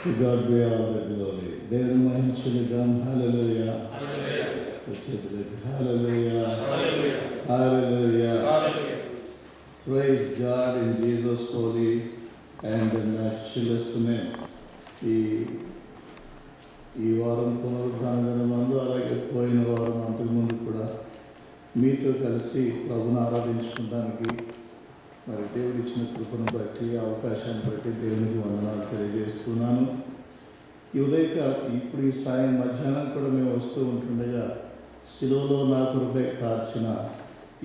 To God be all the glory. దేవుని మహించునిద్దాం. హల్లెలూయా. హల్లెలూయా. హల్లెలూయా. Praise God in Jesus' holy and matchless name. ఈ వారం పునరుద్ధాన దినమందు అలాగే పోయిన వారం అంతకుముందు కూడా మీతో కలిసి ప్రభుని ఆరాధించుకోవడానికి మరి దేవుడు ఇచ్చిన కృపను బట్టి అవకాశాన్ని బట్టి దేవునికి వందనాలు తెలియజేస్తున్నాను. ఈ ఇప్పుడు ఈ సాయం మధ్యాహ్నం కూడా మేము వస్తూ ఉంటుండగా శిలువలో నా కొరకై కార్చిన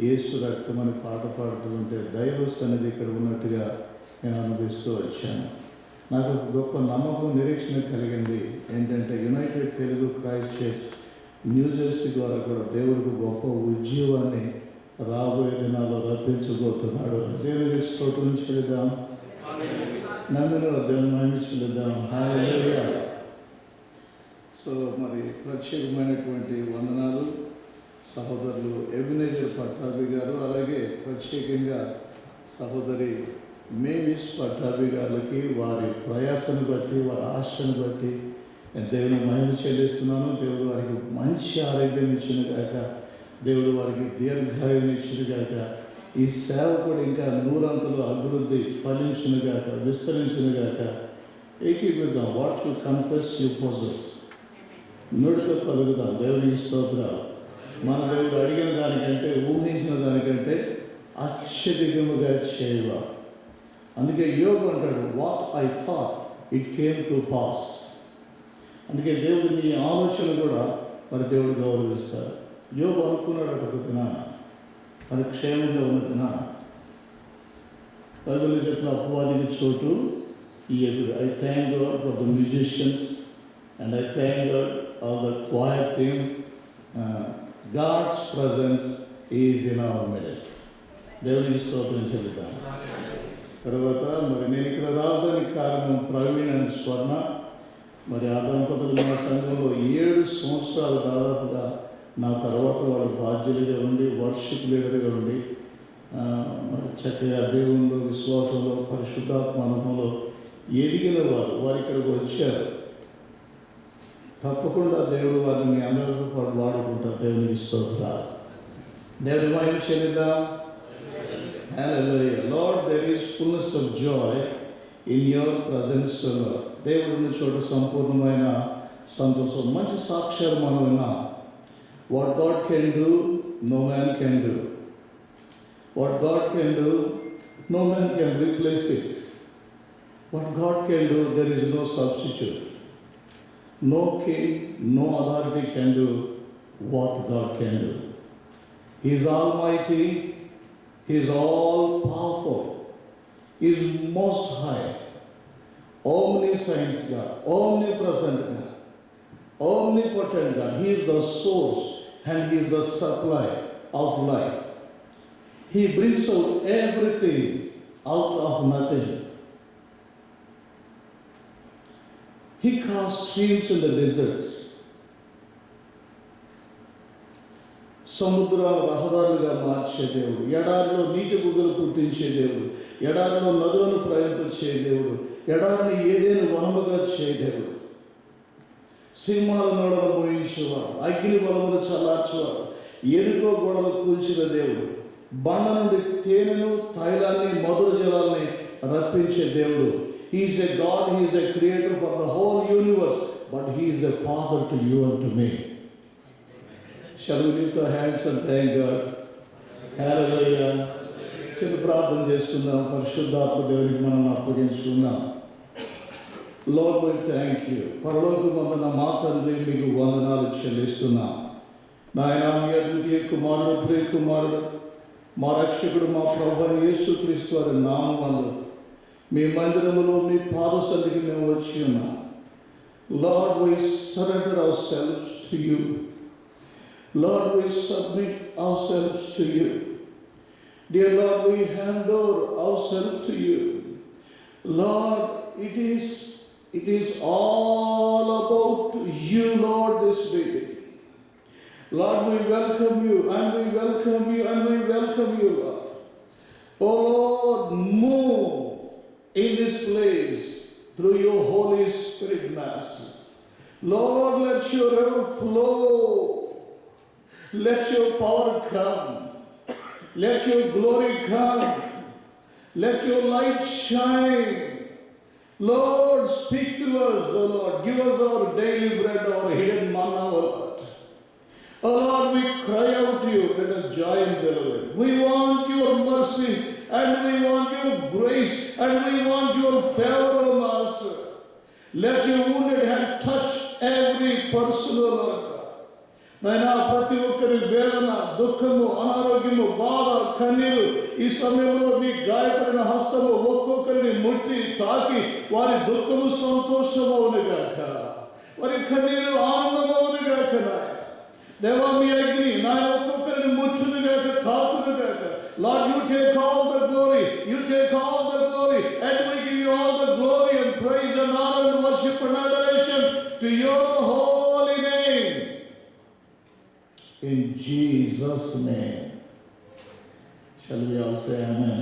యేసు రక్తం అని పాట పాడుతూ ఉంటే దైవ సన్నిధి ఇక్కడ ఉన్నట్టుగా నేను అనుభవిస్తూ వచ్చాను. నాకు ఒక గొప్ప నమ్మకం, నిరీక్షణ కలిగింది. ఏంటంటే United Telugu Christ church New Jersey ద్వారా కూడా దేవుడికి గొప్ప ఉద్యోగాన్ని రాబోయే దినాల్లో రప్పించబోతున్నాడు. దేవుడి స్తోత్రం చెల్లిద్దాం. నన్ను దేవుని మహిమించుదాం. హల్లెలూయా. సో మరి ప్రత్యేకమైనటువంటి వందనాలు సహోదరులు ఎబినేజర్ పట్టాభి గారు, అలాగే ప్రత్యేకంగా సహోదరి మేమిస్ పట్టాభి గారికి వారి ప్రయాసను బట్టి, వారి ఆశను బట్టి దేవుని మహిమ చెల్లిస్తున్నాను. దేవుడు వారికి మంచి ఆరోగ్యం ఇచ్చిన గాక, దేవుడు వారికి దీర్ఘాయుని ఇచ్చిన గాక, ఈ సేవ కూడా ఇంకా నూరంతలు అభివృద్ధి ఫలించును గాక, విస్తరించును గాక. ఏకీకృతం. What you confess you possess. నోటితో పలుకుదాం దేవునికి స్తోత్రాలు. మన దేవుడు అడిగిన దానికంటే, ఊహించిన దానికంటే అత్యధికముగా చేయవా. అందుకే యోబు అంటాడు, what I thought it came to pass. అందుకే దేవుడు నీ ఆలోచన కూడా మరి దేవుడు గౌరవిస్తారు. యోబు అనుకున్నాడు ఒకటిన మరి క్షేమంగా ఉన్నదిన బైబిల్లో చెప్పిన అపవాదికి చోటు ఇయ్యదు. I thank God for the musicians and I thank God all the choir team. God's presence is in our midst. దేవునికి స్తోత్రం చెల్లిద్దాం. తర్వాత మరి నేను ఇక్కడ రావడానికి కారణం ప్రవీణ్ అండ్ స్వర్ణ. మరి ఆ దంపతులు మా సంఘంలో 7 సంవత్సరాలు దాదాపుగా నా తర్వాత వాళ్ళు బాధ్యులుగా ఉండి, వర్షిప్ లీడర్గా ఉండి మరి చక్కగా దేవుల్లో, విశ్వాసంలో, పరిశుద్ధాత్మ అనుభవంలో ఎదిగిన వారు ఇక్కడికి వచ్చారు. తప్పకుండా దేవుడు వారిని మీ అందరితో పాటు వాడుకుంటారు. దేవునికి స్తోత్రాలు. దేవుని మహిమ చెల్లిద్దాం. Hallelujah. Lord, there is fullness of joy in your presence, Lord. దేవుడిని చోట సంపూర్ణమైన సంతోషం. మంచి సాక్ష్యాలు మనం విన్నాం. What God can do, no man can do. What God can do, no man can replace it. What God can do, there is no substitute. No king, no authority can do what God can do. He is almighty. He is all powerful. He is most high. Omniscient God, omnipresent God, omnipotent God. He is the source and He is the supply of life. He brings out everything out of nothing. He casts streams in the deserts. సముద్రాల రహదారులుగా మార్చే దేవుడు, ఎడారిలో నీటి బుగ్గలు పుట్టించే దేవుడు, ఎడారిలో నదులను ప్రయాణించే దేవుడు, ఎడారిని ఏదైనా వనముగా చే దేవుడు, సింహాల నోడలు మోయించేవాడు, అగ్ని బలములు చల్లార్చేవాడు, ఎరుకో గోడలు కూల్చిన దేవుడు, బండ నుండి తేనెను, తైలాన్ని, మధుర జలాల్ని రప్పించే దేవుడు. He is a God, He is a creator for the whole universe, but He is a father to you and to me. Shall we lift our hands and thank God? Hallelujah. చిన్న ప్రార్థన చేస్తున్నాం. పరిశుద్ధాత్మ దేవునికి మనం అప్పగించుకున్నాం. Lord, we thank you. పరలోకమందున్న మా తండ్రి, మీకు వందనాలు చెల్లిస్తున్నాం. నాయనా, మీ అద్వితీయ కుమారుడు, ప్రియ కుమారుడు, మా రక్షకుడు, మా ప్రభువు యేసుక్రీస్తు వారి నామములో మీ మందిరములో మీ పాద సన్నిధికి మేము వచ్చి ఉన్నాం. Lord, we surrender ourselves to you. Lord, we submit ourselves to you. Dear Lord, we hand over ourselves to you. Lord, it is all about you, Lord, this day. Lord, we welcome you, and we welcome you, and we welcome you, Lord. Oh Lord, move in this place through your Holy Spirit, Master. Lord, let your river flow. Let your power come. Let your glory come. Let your light shine. Lord, speak to us, O Lord. Give us our daily bread, our hidden manna, O Lord. O Lord, we cry out to you with a joy and delivery. We want your mercy, and we want your grace, and we want your favor, O Master. Let your wounded hand touch every person, O Lord. నైనా ప్రతి ఒక్కరి వేదన, దుఃఖము, అనారోగ్యము, బాధ, కన్నీరు ఈ సమయంలో నీ గాయపడిన హస్తము ఒక్కొక్కరిని ముట్టి తాకి వారి దుఃఖము సంతోషమవునుగాక, వారి కన్నీరు ఆనందమవునుగాక. దేవా, మీ అగ్ని నాయన ఒక్కొక్కరిని ముట్టునుగాక, తాకునుగాక. Lord, you take all the glory, you take all the glory, and we give you all the glory and praise and honor and worship and adoration to your holy name. In Jesus' name. Shall we all say amen?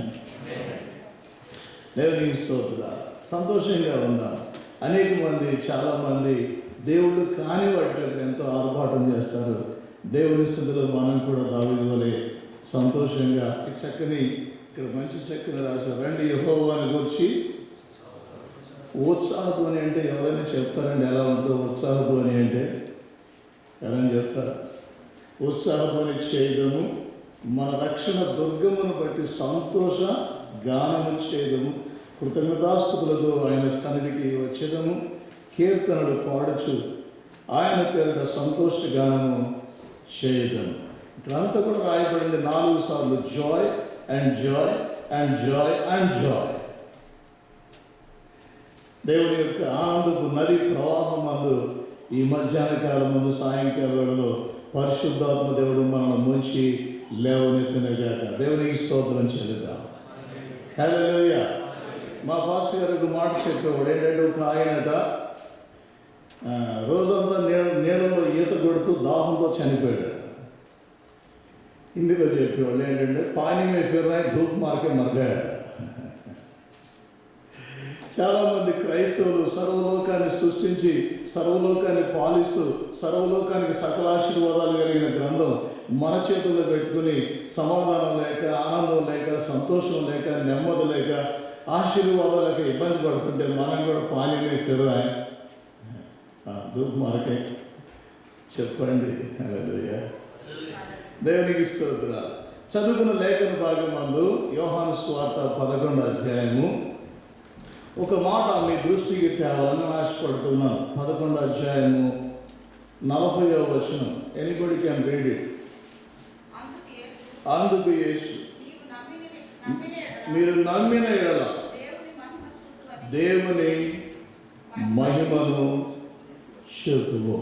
దేవునికి స్తోత్రం. సంతోషంగా ఉందా? అనేక మంది, చాలా మంది దేవుడు కాని వాటికి ఎంతో ఆర్భాటం చేస్తారు. దేవుని స్థితిలో మనం కూడా దావీదువలే సంతోషంగా చక్కని, ఇక్కడ మంచి చక్కని రాశారు. రండి యెహోవాను గూర్చి ఉత్సాహధ్వని అంటే ఎవరైనా చెప్తారండి ఎలా ఉంటుందో? ఉత్సాహధ్వని అంటే ఎవరైనా చెప్తారు? ఉత్సాహధ్వని చేయడము, మన రక్షణ దుర్గమును బట్టి సంతోష గానము చేయడము, కృతజ్ఞతాస్తుతులతో ఆయన సన్నిధికి వచ్చేదము, కీర్తనలు పాడుచు ఆయన పేరిట సంతోష గానము చేయదము. ఇక్కడంతా కూడా రాయబడింది 4 సార్లు Joy and Joy and Joy and Joy. దేవుని యొక్క ఆనందపు నది ప్రవాహం మందు ఈ మధ్యాహ్న కాలం ముందు, సాయంకాలంలో పరిశుద్ధాత్మ దేవుడు మనం ముంచి లేవనెత్తినగాక. దేవునికి స్తోత్రం చెల్లిద్దాం. హల్లెలూయా. మా పాస్టర్ గారు ఒక మాట చెప్పేవాడు. ఏంటంటే, ఒక ఆయనట రోజంతా నీళ్ళలో ఈత కొడుతూ దాహంతో చనిపోయాడు. హిందీలో చెప్పేవాళ్ళు ఏంటంటే, పానీ మే ఫిర్ రహే ధూప్ మార్కే మర్ గయా. చాలామంది క్రైస్తవులు సర్వలోకాన్ని సృష్టించి, సర్వలోకాన్ని పాలిస్తూ, సర్వలోకానికి సకల ఆశీర్వాదాలు కలిగిన గ్రంథం మన చేతుల్లో పెట్టుకుని సమాధానం లేక, ఆనందం లేక, సంతోషం లేక, నెమ్మది లేక, ఆశీర్వాదాలకు ఇబ్బంది పడుతుంటే మనం కూడా పానీమే ఫిరాయి ధూప్ మార్కే చెప్పండి. హల్లెలూయా. దేవునికి స్తోత్రాలు. చదువుకున్న లేఖన భాగం మందు యోహాను సువార్త 11వ అధ్యాయము ఒక మాట మీ దృష్టికి తేవాలని ఆశపడుతున్నాను. 11వ అధ్యాయము 40వ వచనం. Anybody can read it. అందుకు యేసు, మీరు నమ్మిన ఎడల దేవుని మహిమను చూతువు.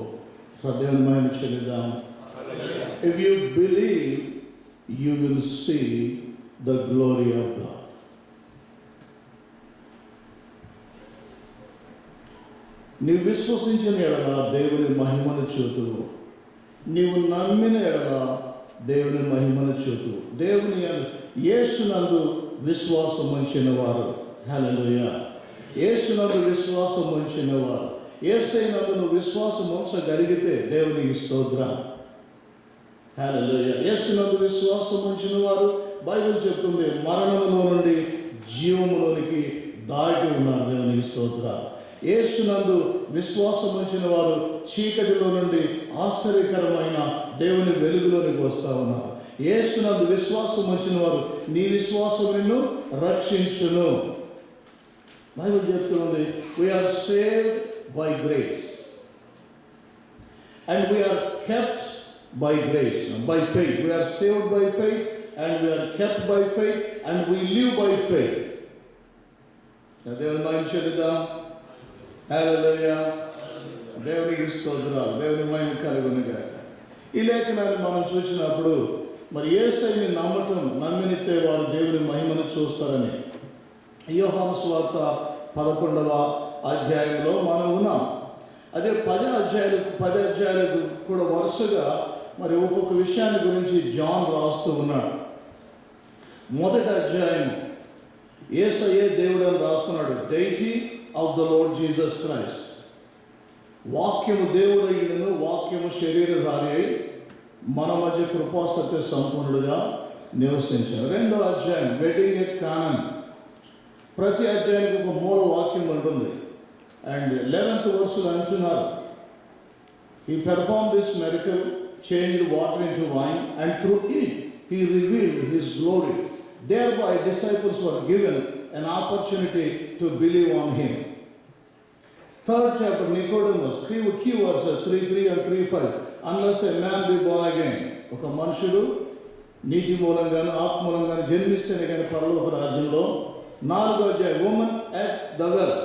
దేవుని మహిమ చెల్లిద్దాం. If you believe, you will see the glory of God. నీవు విశ్వసించిన ఎడల దేవుని మహిమను చూతువు. నీవు నమ్మిన ఎడల దేవుని మహిమను చూతువు. దేవుని యేసునందు విశ్వాసం ఉంచిన వారు, హల్లెలూయా, యేసునందు విశ్వాసం ఉంచిన వారు, యేసయ్యనందు నువ్వు విశ్వాసం ఉంచగలిగితే దేవునికి స్తోత్రం. హల్లెలూయా. యేసునందు విశ్వాసం ఉంచిన వారు, బైబిల్ చెప్తుంది, మరణములో నుండి జీవములోనికి దాటి ఉన్నారు. దేవునికి స్తోత్రం. యేసునందు విశ్వాసం ఉంచిన వారు చీకటిలో నుండి ఆశ్చర్యకరమైన దేవుని వెలుగులోనికి వస్తూ ఉన్నారు. యేసునందు విశ్వాసం ఉంచిన వారు, నీ విశ్వాసం నిన్ను రక్షించును. బైబిల్ చెప్తుంది, we are saved by grace and we are kept by grace, by faith. We are saved by faith and we are kept by faith and we live by faith. దేవుని మహిమ చెల్లిద్దాం. హల్లెలూయా. దేవునికి స్తోత్రాలు. దేవుని మహిమ కలుగునుగా. ఈ లేఖనాన్ని మనం చూసినప్పుడు మరి యేసయ్యని నమ్మినితే వారు దేవుని మహిమను చూస్తారని యోహాను సువార్త 11వ అధ్యాయంలో మనం ఉన్నాం. అదే 10 అధ్యాయాలకు కూడా వరుసగా మరి ఒక్కొక్క విషయాన్ని గురించి జాన్ రాస్తూ ఉన్నాడు. మొదటి అధ్యాయం యేసయ్యే దేవుడు అని రాస్తున్నాడు. Deity of the Lord Jesus Christ. వాక్యము దేవుడైనను వాక్యము శరీరధారి అయి మన మధ్య కృపా సత్య సంపూర్ణుడుగా నివసించారు. రెండో అధ్యాయం వెడ్డింగ్ ఎట్ కానా. ప్రతి అధ్యాయానికి ఒక మూల వాక్యం ఉంటుంది. అండ్ 11th verse అంటున్నారు, He performed this miracle, changed water into wine, and through it He revealed His glory. Thereby disciples were given an opportunity to believe on Him. 3rd chapter, Nicodemus, key verses 3:3 and 3:5. Unless a man be born again, ఒక మనుషుడు నీటి మూలంగాను ఆత్మ మూలంగాను జన్మిస్తేనే కానీ పరలోక రాజ్యంలో. 4వ అధ్యాయం women at the well,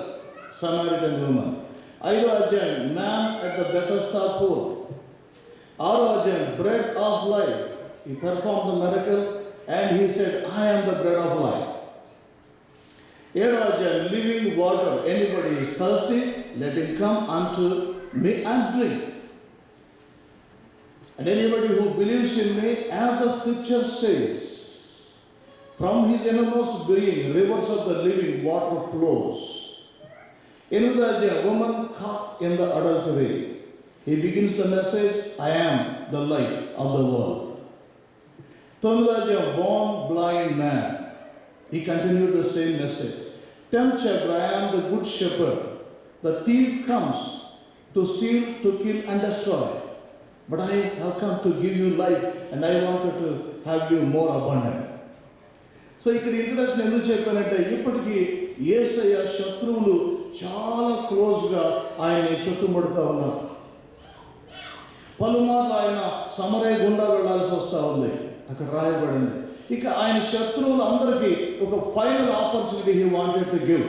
Samaritan women. 5వ అధ్యాయం man at the Bethesda pool. 6వ అధ్యాయం bread of life. He performed the miracle and he said, I am the bread of life. 7వ అధ్యాయం living water. Anybody is thirsty, let him come unto me and drink. And anybody who believes in me, as the scripture says, from his innermost being rivers of the living water flows. 8వ అధ్యాయం woman caught in the adultery. He begins the message, I am the light of the world. 9వ అధ్యాయం born blind man. He continued the same message. 10th chapter, I am the good shepherd. The thief comes to steal, to kill and destroy. But I have come to give you life and I wanted to have you more abundant. So ఇక్కడ introduction ఎందుకు చెప్పానంటే, ఇప్పటికీ యేసయ్య శత్రువులు చాలా క్లోజ్గా ఆయన్ని చుట్టుముడుతూ ఉన్నారు. పలుమార్లు ఆయన సమరయ గుండా వెళ్ళాల్సి వస్తూ ఉంది, అక్కడ రాయబడింది. ఇక ఆయన శత్రువులు అందరికీ ఒక final opportunity he wanted to give.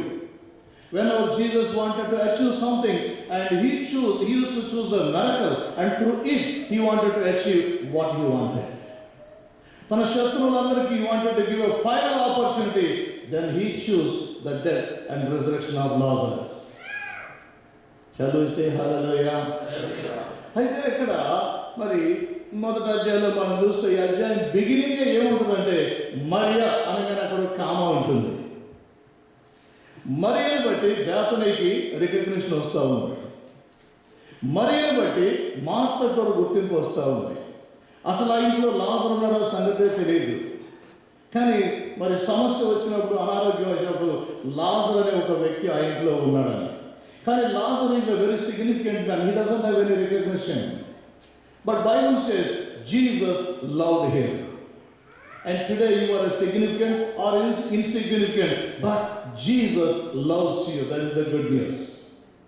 Whenever Jesus wanted to achieve something and he used to choose a miracle, and through it he wanted to achieve what he wanted. తన శత్రువులందరికీ he wanted to give a final opportunity. Then he chose the death and resurrection of Lazarus. Shall we say hallelujah? అయితే ఇక్కడ మరి మొదటి అధ్యాయంలో మనం చూస్తే ఈ అధ్యాయం బిగినింగ్ ఏముంటుందంటే, మరియా అనగానే అక్కడ కామ ఉంటుంది. మరియను బట్టి బేతనీకి రికగ్నిషన్ వస్తూ ఉంది. మరియను బట్టి మార్త కూడా గుర్తింపు వస్తూ ఉంది. అసలు ఆ ఇంట్లో లాజరు ఉన్నాడో సంగతే తెలియదు. కానీ మరి సమస్య వచ్చినప్పుడు, అనారోగ్యం వచ్చినప్పుడు లాజరు అనే ఒక వ్యక్తి ఆ ఇంట్లో ఉన్నాడని. కానీ లాజరు is a very significant man. He doesn't have any recognition. But Bible says Jesus loved him. And today you are significant or insignificant, but Jesus loves you. That is the good news.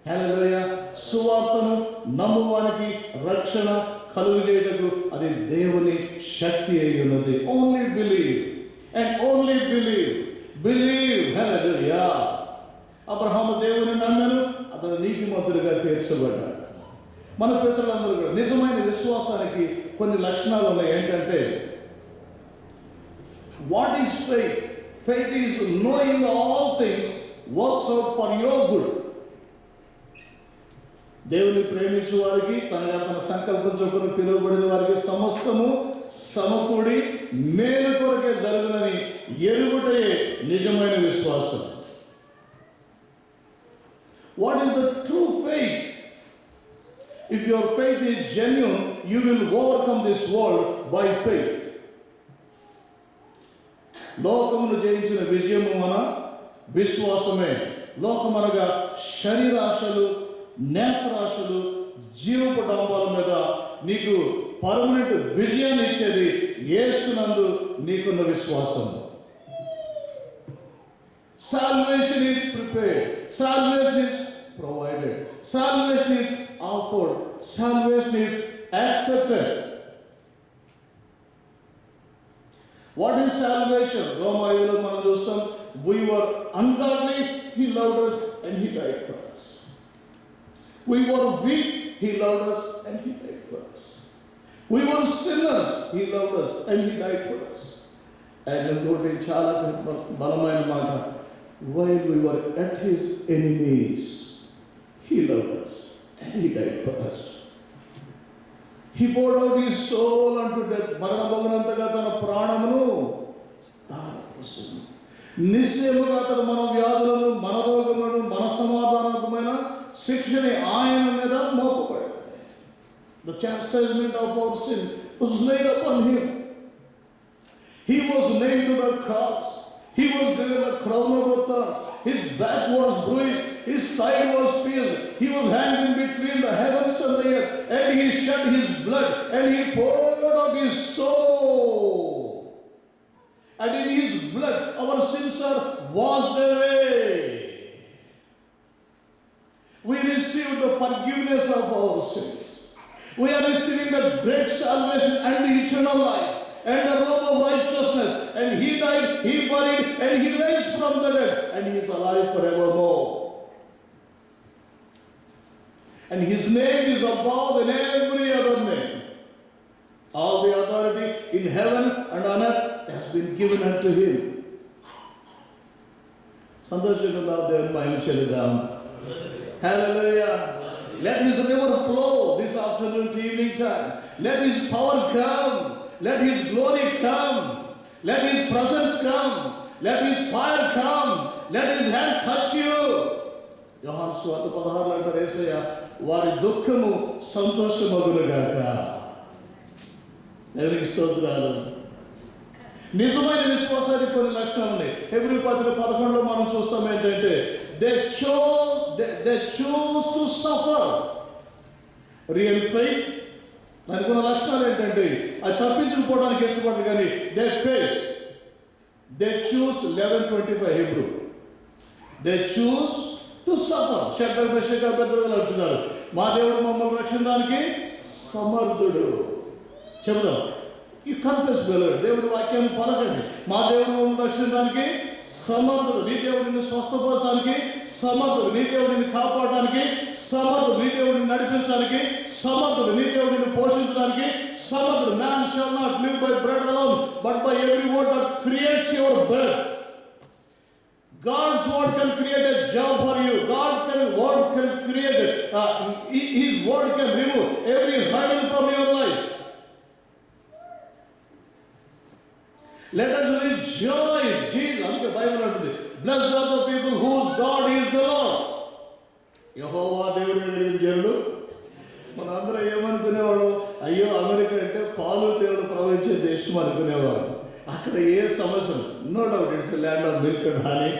Hallelujah. సువార్తను నమ్మువానికి రక్షణ కలుగజేయుటకు అది దేవుని శక్తి అయి ఉన్నది. Only believe and only believe. Believe. Hallelujah. Abraham దేవుని నమ్మాను, అతను నీతిమంతుడిగా తీర్చబడ్డాడు. మన పితరులందరూ కూడా నిజమైన విశ్వాసానికి కొన్ని లక్షణాలు ఉన్నాయి. ఏంటంటే, what is faith? Faith is knowing all things works out for your good. దేవుని ప్రేమించు వారికి, తన సంకల్పం చొప్పున పిలువబడిన వారికి సమస్తము సమకూడి మేలు కొరకే జరుగునని ఎరుగుటే నిజమైన విశ్వాసం. What is the true faith? If your faith is genuine, you will overcome this world by faith. లోకమును జయించిన విజయము మన విశ్వాసమే. లోకమనగా శరీరాశలు, నేత్రాశలు, జీవపు డంబాల మీద నీకు పర్మనెంట్ విజయాన్ని ఇచ్చేది యేసునందు నీకున్న విశ్వాసం. Salvation is prepared. Salvation is provided. Salvation is offered. Salvation is accepted. What is salvation? Roma 5 మనం చూస్తాం, we were ungodly, he loved us and he died for us. We were weak, he loved us and he died for us. We were sinners, he loved us and he died for us. And ఇంకోటి చాలా బలమైన మాట, while we were at his enemies, he loved us and he died for us. He poured out his soul unto death. మరణమగునంతగా తన ప్రాణమును దారపోసెను. నిశ్చయముగా అతడు మన వ్యాధులను, మన రోగములను, మన సమాధానమైన శిక్షని ఆయన మీద మోపబడింది. The chastisement of our sin was laid upon him. He was nailed to the cross. He was given a crown of thorns. His back was bruised. His side was pierced. He was hanged in between the heavens and the earth. And he shed his blood. And he poured out his soul. And in his blood our sins are washed away. We receive the forgiveness of our sins. We are receiving the great salvation and the eternal life and the robe of righteousness. And he died, he buried, and he raised from the dead, and he is alive forevermore. And his name is above than every other name. All the authority in heaven and on earth has been given unto him. సంతోషంగా దేవుని మహిమ చెల్లిద్దాం. Hallelujah. Let his river flow this afternoon to evening time. Let his power come. Let his glory come. Let his presence come. Let his fire come. Let his hand touch you. యోహాను సువార్త 16 అంటారు యేసయ్య వారి దుఃఖము సంతోషమగునుగాక. దేవునికి స్తోత్రాలు. నిజమైన విశ్వాసానికి కొన్ని లక్షణాలు ఉన్నాయి. హెబ్రీ పత్రిక 11లో మనం చూస్తాం ఏంటంటే they choose to suffer. Real faith అనుకున్న లక్షణాలు ఏంటంటే అది తప్పించుకోవడానికి ఇష్టపడరు కానీ they choose 11:25 Hebrew they choose to suffer. Shekhar అంటున్నారు మా దేవుడు మమ్మల్ని రక్షించడానికి సమర్థుడు. చెబుదాం ఈ కన్ఫెస్ దేవుడి వాక్యం పలకండి. మా దేవుడు మమ్మల్ని రక్షించడానికి సమర్థుడు. నీ దేవుడిని స్వస్థపరచడానికి సమర్థుడు. నీ దేవుడిని కాపాడడానికి సమర్థుడు. నీ దేవుడిని నడిపించడానికి సమర్థుడు. నీ దేవుడిని పోషించడానికి సమర్థుడు. Man shall not live by bread alone but by every word that creates your bread. God's word can create a job for you. Word can create his word can remove every hurdle from your life. Let us rejoice. Jesus, అందుకే Bible అంటుంది blessed are the people whose God is the Lord. యెహోవా దేవుడు జనులు. మన అందరం ఏమనుకునేవాడు, అయ్యో America అంటే పాలు తేనెలు ప్రవహించే దేశం అనుకునేవాడు. అక్కడ ఏ సమస్య no doubt it's land of milk and honey.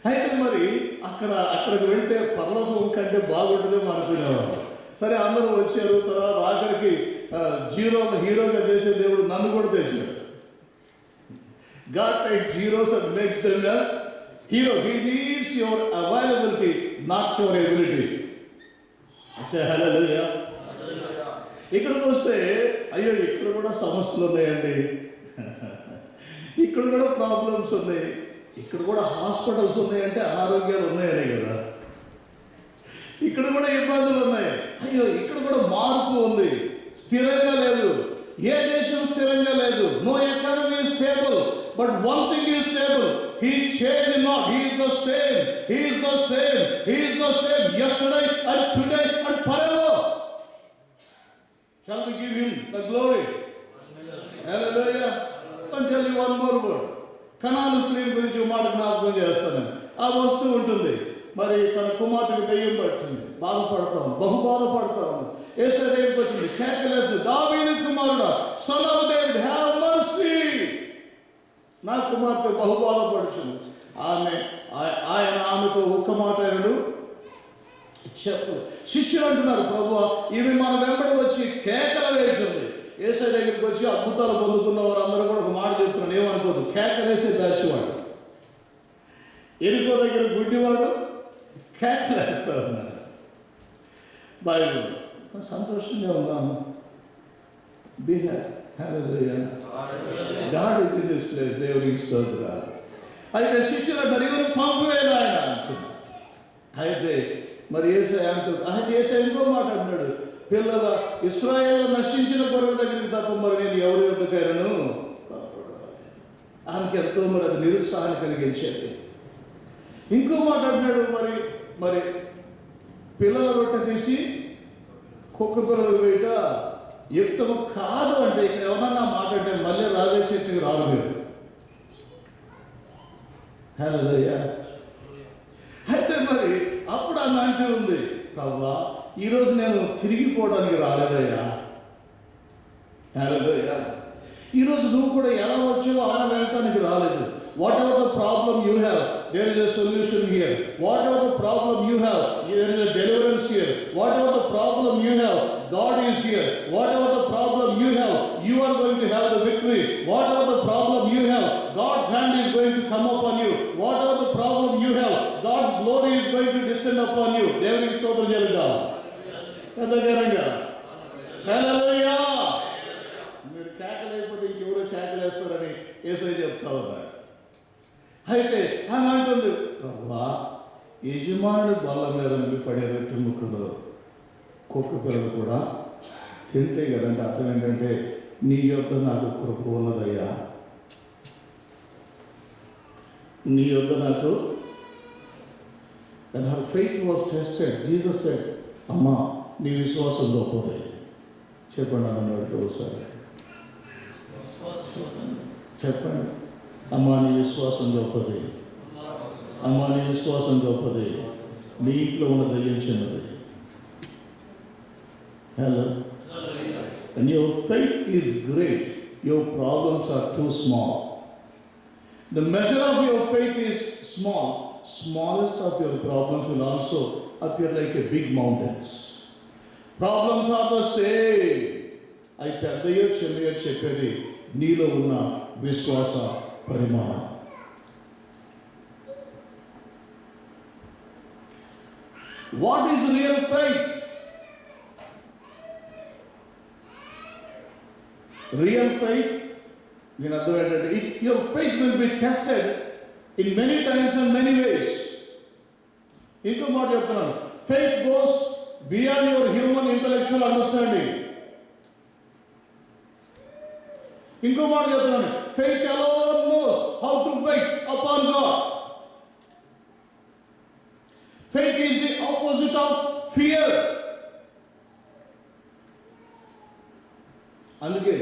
అయితే మరి అక్కడికి వెళ్తే పర్వతం కంటే బాగుంటుందేమో అనుకునేవాడు. సరే అందరూ వచ్చారు. తర్వాత ఆఖరికి హీరోగా చేసే దేవుడు నన్ను కూడా తెచ్చాడు. God takes heroes and makes them as heroes. He needs your availability, not your ability. Hallelujah. ఇక్కడికి వస్తే అయ్యో ఇక్కడ కూడా సమస్యలు ఉన్నాయండి, ఇక్కడ కూడా ప్రాబ్లమ్స్ ఉన్నాయి, ఇక్కడ కూడా హాస్పిటల్స్ ఉన్నాయంటే అనారోగ్యాలు ఉన్నాయనే కదా. ఇక్కడ కూడా ఇబ్బందులు ఉన్నాయి. అయ్యో ఇక్కడ కూడా మార్పు ఉంది, స్థిరంగా లేదు. ఏ దేశం స్థిరంగా లేదు. No economy is stable, but one thing is stable. He changed not. He is the same. He is the same. He is the same yesterday and today and forever. Shall we give him the glory? Hallelujah. I'll tell you one more word. కనాను స్త్రీ గురించి మాట జ్ఞాపకం చేస్తాను. ఆ వస్తువు ఉంటుంది. మరి తన కుమార్తెకు దెయ్యం పట్టింది. బాధపడతాం, బహు బాధపడతాం. యేసయ్య దగ్గరికి వచ్చింది, కేకలేస్తుంది, దావీదు కుమారుడా, son of David, have mercy. నా కుమార్తె బహు బాధపడుచుంది. ఆయన ఆమెతో ఒక్క మాట అన్నాడు, చెప్పు. శిష్యులు అంటున్నారు, ప్రభువా ఇవి మన వెంబడి వచ్చి కేకలు వేసింది. యేసయ్య దగ్గరికి వచ్చి అద్భుతాలు పొందుకున్న వారు అందరూ కూడా ఒక మాట చెప్తున్నాను, ఏమనుకోదు. కేకలేసే దాచివాడు, ఎరుకో దగ్గర గుడ్డివాడు కేకలేస్తా ఉన్నాడు. బైబిల్ సంతోషంగా ఉన్నాము. Be happy. Hallelujah. God is in this place. దేవునికి స్తోత్రాలు. అయితే శిష్యులు అంటారు, ఇవన్నీ పంపివేయాలి ఆయన అంటున్నారు. అయితే మరి యేసయ్య అంటారు, అయితే యేసయ్య ఇంకో మాట అంటున్నాడు, పిల్లల ఇశ్రాయేలు నశించిన గొర్రెల దగ్గరికి తప్ప మరి నేను ఎవరి యొక్కకైనను ఆయనకి ఎంతో మరి అది నిరుత్సాహాన్ని కలిగించేది. ఇంకో మాట అంటున్నాడు, మరి పిల్లల రొట్టె తీసి కుక్క పిల్లలు వేయట యుక్తము కాదు అంటే ఇక్కడ ఎవరన్నా మాట అంటే మళ్ళీ రాజే చర్చకి రాదు మీరు. హల్లెలూయా. అయితే మరి అప్పుడు ఆమె అంటూ ఉంది, ప్రభువా ఈరోజు నేను తిరిగిపోవడానికి రాలేదయ్యా. హల్లెలూయా. ఈరోజు నువ్వు కూడా ఎలా వచ్చావో అలా వెళ్ళటానికి రాలేదు. Whatever the problem you have, there is a solution here. Whatever the problem you have, there is a deliverance here. Whatever the problem you have, God is here. Whatever the problem you have, you are going to have the victory. Whatever the problem you have, God's hand is going to come upon you. Whatever the problem you have, God's glory is going to descend upon you. దేవునికి స్తోత్రం చెల్లిద్దాం. పెద్దగా హల్లెలూయా. మీరు కేకలేకపోతే ఇంకెవరో కేకలేస్తారని యేసయ్య చెప్తా ఉన్నారు. అయితే అని అంటుంది, ప్రభువా యజమానుడు బల్ల మీద నుండి పడే రొట్టె ముక్కలు కుక్క పిల్లలు కూడా తింటే కదంటే అర్థం ఏంటంటే నీ యొక్క నాకు కృప ఉన్నదయ్యా, నీ యొక్క నాకు. And her faith was tested. Jesus said, అమ్మా నీ విశ్వాసం గొప్పది. చెప్పండి అన్నాడు ఒకసారి, చెప్పండి. అమ్మా నీ విశ్వాసం గొప్పది, అమ్మా నీ విశ్వాసం గొప్పది, నీ ఇంట్లో ఉన్న దయ్యం చిన్నది. Hello. And your faith is great, your problems are too small. The measure of your faith is small. Smallest of your problems will also appear like a big mountains. Problems are the same. అవి పెద్దయో చిన్నయో చెప్పేది నీలో ఉన్న విశ్వాస పరిమాణం. What is real faith? Real faith, నేను అర్థం ఏంటంటే your faith will be tested in many times and many ways. ఇంకో మాట చెప్తున్నాను, faith goes beyond your human intellectual understanding. ఇంకో మాట చెప్తున్నాను, faith alone knows how to wait upon God. Faith is the opposite of fear. అందుకే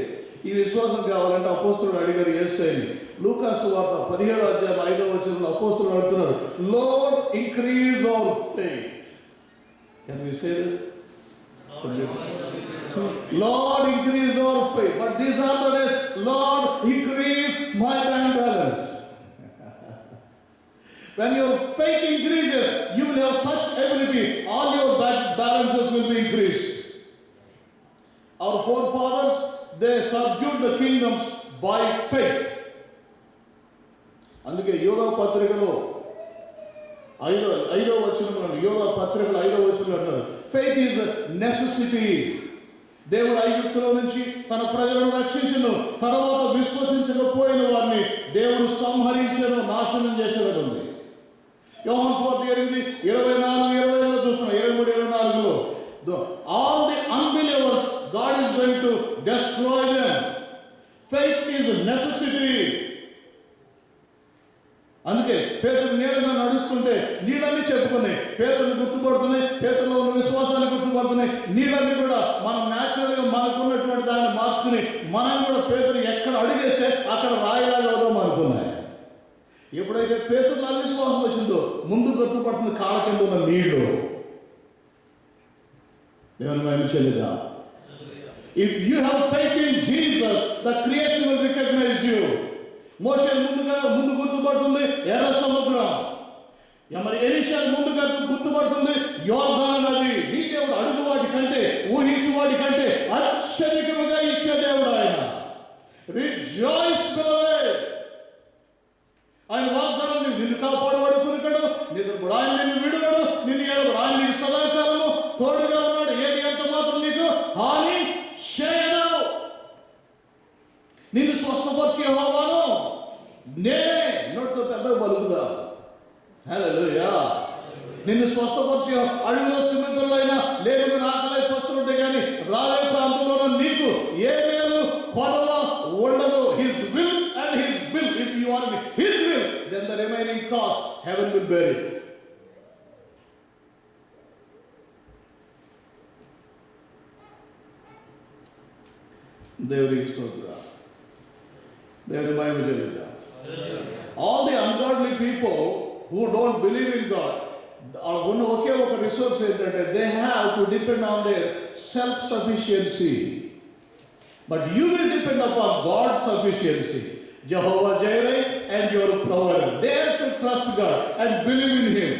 ఈ విశ్వాసం కావాలంటే అపోస్తలుడు అడిగారు యేసయ్యని. లూకాసు వార్త 17వ అధ్యాయం 5వ వచనంలో అపోస్తలుడు అడుగుతున్నారు, Lord increase our faith. Can we say that? Lord increase our faith. But these are the days, Lord increase my bank balance. When your faith increases, you will have such ability, all your bank balances will be increased. Our forefathers, they subdued the kingdoms by faith. అందుకే యోధా పత్రికలో 5వ వచనంలో, యోధా పత్రికలో 5వ వచనంలో అంటారు, ఫెయిత్ ఈజ్ నెసెసిటీ. దేవుడు ఐగుప్తులో నుంచి తన ప్రజలను రక్షించును, తర్వాత విశ్వసించకపోయిన వారిని దేవుడు సంహరించను, నాశనం చేసేది ఉంది. యోహాను సువార్త 8:24-25 చూస్తున్నాం. 23-24లో all the unbelievers God is going to destroy them. Faith is a necessity. అందుకే పేతురు నీడగా నడుస్తుంటే నీళ్ళని చెప్పుకున్నాయి, పేతురుని గుర్తుపడుతున్నాయి, పేతురులో ఉన్న విశ్వాసాన్ని గుర్తుపడుతున్నాయి. నీళ్ళని కూడా మనం న్యాచురల్గా మనకున్నటువంటి దాన్ని మార్చుకుని మనం కూడా పేతురు ఎక్కడ అడిగేస్తే అక్కడ రాయరాజవుదాం అనుకున్నాయి. ఎప్పుడైతే పేతురులో అవిశ్వాసం వచ్చిందో ముందు గుర్తుపడుతుంది కాళ్ళ కింద ఉన్న నీళ్ళు. దేవుని మహిమ చెల్లిద్దాం. If you have faith in Jesus, the creation will recognize you. మోషే ముందు గుర్తుపడుతుంది ఎర్ర సముద్రం. మరి ఎలీషా ముందుగా గుర్తుపడుతుంది యోర్దాను నది. నీ దేవుడు అడుగు వాటి కంటే, ఊహించు వాటి కంటే అత్యధికముగా ఇచ్చే దేవుడు ఆయన. Rejoice beloved. ఆయన వాగ్దానం, నిన్ను కాపాడువాడు కునుకడు, ఆయన నిన్ను విడువడు, నిన్ను ఏడవడు. ఆయన నీకు సదాకాలము తోడుగా ఉన్నాడు, ఏది ఎంత మాత్రం నీకు హాని చేయడు. నిన్ను స్వస్థపరిచే యెహోవాను నేనే. నోటితో పెద్దగా పలుకుదా. హల్లెలూయా. నిన్ను స్వస్థపరిచే అడవిలో సింహంలో అయినా లేకుండా ఆకలి పస్తుంటే కానీ రాలే ప్రాంతంలో నీకు ఏ మేలు కొదవ ఉండదు. His will and his will. If you are his will, then the remaining cost heaven will bear it. దేవునికి స్తోత్రం. దేవుని మహిమ చెల్లిద్దాం. All the ungodly people who don't believe in God ఉన్న ఒకే ఒక రిసోర్స్ ఏంటంటే they have to depend on their self sufficiency. But you will depend upon God sufficiency. Jehovah Jireh and your provider. Dare to trust God and believe in Him.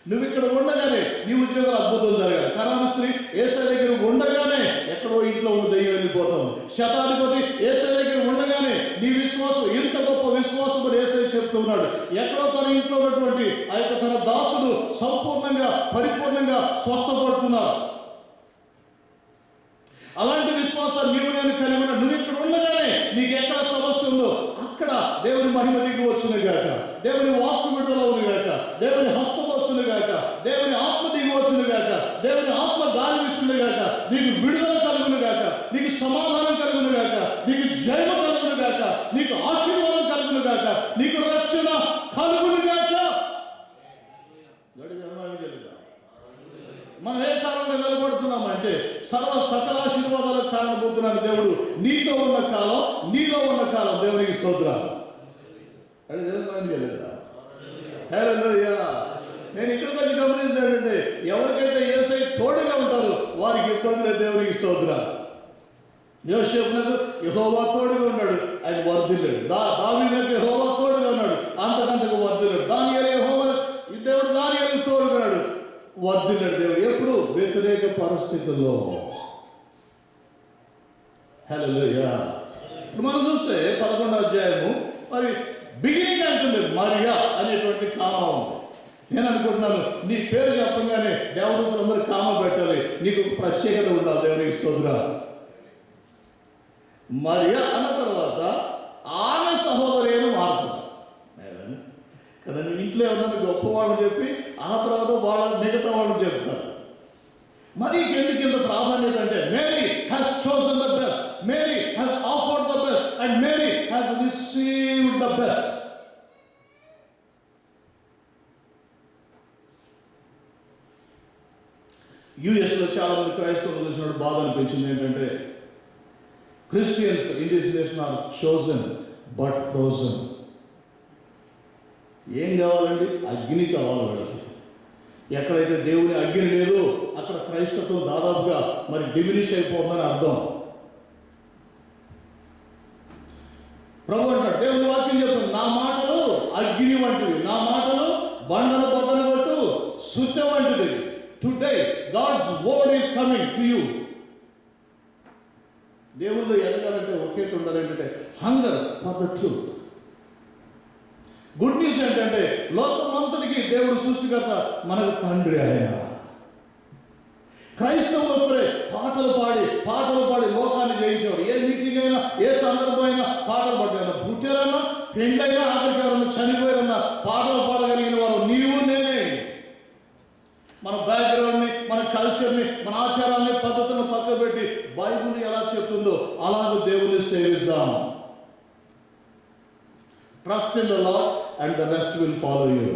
నువ్వు ఇక్కడ ఉండగానే నీ ఉద్యోగాలు అద్భుతం జరగాలి. కనాను స్త్రీ యేసయ్య దగ్గర ఉండగానే ఎక్కడో ఇంట్లో ఉన్న దయ్యం వెళ్ళిపోతాం. శతాధిపతి యేసయ్య దగ్గర ఉండగానే నీ విశ్వాసం ఇంత గొప్ప విశ్వాసం అని యేసయ్య చెప్తున్నాడు. ఎక్కడో తన ఇంట్లో ఉన్నటువంటి ఆ యొక్క తన దాసుడు సంపూర్ణంగా పరిపూర్ణంగా స్వస్థపడుతున్నారు. అలాంటి విశ్వాసాలు నీవు నేను కలిగి ఉన్నాడు. నువ్వు ఇక్కడ ఉండగానే నీకు ఎక్కడ సమస్య ఉందో అక్కడ దేవుని మహిమ దిగి వచ్చును గాక, దేవుని వాక్కు విడుదల అవును గాక, దేవుని హస్తం వచ్చును గాక, దేవుని ఆత్మ దిగి వచ్చును గాక, దేవుని ఆత్మ గాలి విసును గాక, నీకు విడుదల కలుగును గాక, నీకు సమాధానం కలుగును గాక, నీకు జయమ కలుగును గాక, నీకు ఆశీర్వాదం కలుగును గాక, నీకు రక్షణ కలుగును గాక. మనం ఏ కాలంలో నిలబడుతున్నామంటే సకల ఆశీర్వాదాలకు కారణమవుతున్నాడు దేవుడు. నీతో ఉన్న కాలం, నీలో ఉన్న కాలం దేవునికి స్తోత్రాలు. అది దేవుని లేదా? నేను ఇక్కడికి వచ్చి గమనించానంటే ఎవరికైతే యేసయ్య తోడుగా ఉంటారో వారికి ఇబ్బంది లేదు. దేవునికి స్తోత్రాలు. యోసేపునకు యెహోవా తోడుగా ఉన్నాడు, ఆయన వర్ధిల్లాడు. దావీదుకు యెహోవా తోడుగా ఉన్నాడు, అంతకంతకు వర్ధిల్లాడు. దేవుడు దానియేలుకు తోడుగా ఉన్నాడు, వర్ధిల్లాడు. దేవుడు ఎప్పుడు వ్యతిరేక పరిస్థితుల్లో. హల్లెలూయా. ఇప్పుడు మనం చూస్తే 11వ అధ్యాయము మరి బిగినింగ్ అంటుంది మరియా అనేటువంటి కామ ఉంది. నేను అనుకుంటున్నాను నీ పేరు చెప్పగానే దేవదూతలందరూ కామ పెట్టాలి, నీకు ప్రత్యేకత ఉండాలి. దేవునికి స్తోత్రాలు. మరియా అన్న తర్వాత ఆమె సహోదరి అయిన మార్త కదా. ఇంట్లో ఎవరైనా గొప్పవాళ్ళని చెప్పి ఆ తర్వాత వాళ్ళ మిగతా వాళ్ళని చెప్తారు. మరి ఎందుకు ఇంత ప్రాధాన్యత అంటే Mary has chosen the best, Mary has offered the best and Mary has received the best. యుఎస్లో చాలా మంది క్రైస్తవులు చూసినప్పుడు బాధ అనిపించింది ఏంటంటే Christians in this nation are chosen but frozen. ఏం కావాలండి? అగ్ని కావాలి వాళ్ళకి. ఎక్కడైతే దేవుని అగ్ని లేదు అక్కడ క్రైస్తత్వం దాదాపుగా మరి డిమినిష్ అయిపోతుందని అర్థం. ప్రభు అంటాడు, దేవుని వాక్యం చెప్తుంది, నా మాటలు అగ్ని వంటివి, నా మాటలు బండలు బద్దలు కొట్టు సుత్త వంటిది. Today God's word is coming to you. దేవుళ్ళు ఎదగాలంటే ఒకే ఉండాలి ఏంటంటే hunger for the truth. Good news ఏంటంటే లోకమంతటికి దేవుడు సృష్టికర్త, మనకు తండ్రి ఆయన. క్రైస్తవులు పాటలు పాడి లోకాన్ని జయించేవారు. ఏ మీటింగ్ అయినా, ఏ సందర్భం అయినా పాటలు పాడారు. పుట్టారన్నా, పెళ్ళైనా, ఆఖరికి ఎవరన్నా చనిపోయారన్నా పాటలు పాడగలిగిన వారు నీవు నేనే. మన బ్యాక్గ్రౌండ్ని, మన కల్చర్ని, మన ఆచారాన్ని, పద్ధతులను పక్కన పెట్టి బైబిల్ ఎలా చెప్తుందో అలాగే దేవుని సేవిస్తాం. Trust in the Lord and the rest will follow you.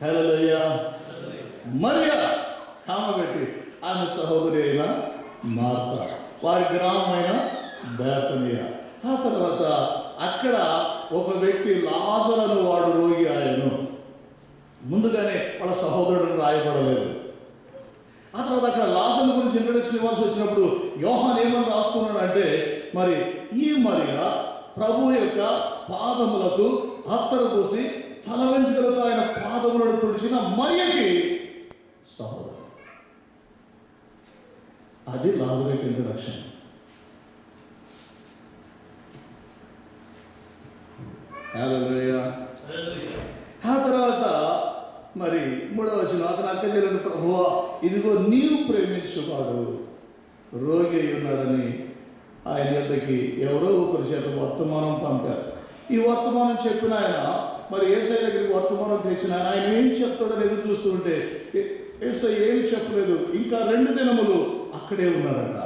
Hallelujah. Mariya కామబెట్టి ఆమె సహోదరి అయిన మార్త, వారి గ్రామమైన బేతనియా. ఆ తర్వాత అక్కడ ఒక వ్యక్తి లాజరు వాడు రోగి ఆయను. ముందుగానే వాళ్ళ సహోదరుడు రాయబడలేదు. ఆ తర్వాత అక్కడ లాజరు గురించి ఇంట్రొడక్షన్ ఇవ్వాల్సి వచ్చినప్పుడు యోహాను ఏమని రాస్తున్నాడు అంటే మరి ఈ మరియా ప్రభు యొక్క పాదములకు అత్తరు పూసి తల వెంట్రుకలతో ఆయన పాదములను తుడిచిన మరియకి సహోదరు. అది లాజరు ఇంట్రడక్షన్. ఆ తర్వాత మరి 3వ వచనం, అతను అక్క చెల్లెలు, ప్రభువా ఇదిగో నీవు ప్రేమించువాడు రోగి అయి ఉన్నాడని ఆయన వద్దకి ఎవరో ఒకరి చేత వర్తమానం పంపారు. ఈ వర్తమానం చెప్పిన ఆయన మరి యేసయ్య దగ్గరికి వర్తమానం తెచ్చిన ఆయన ఏం చెప్తాడని ఎదురు చూస్తుంటే యేసయ్య ఏం చెప్పలేదు. ఇంకా 2 దినములు అక్కడే ఉన్నారట.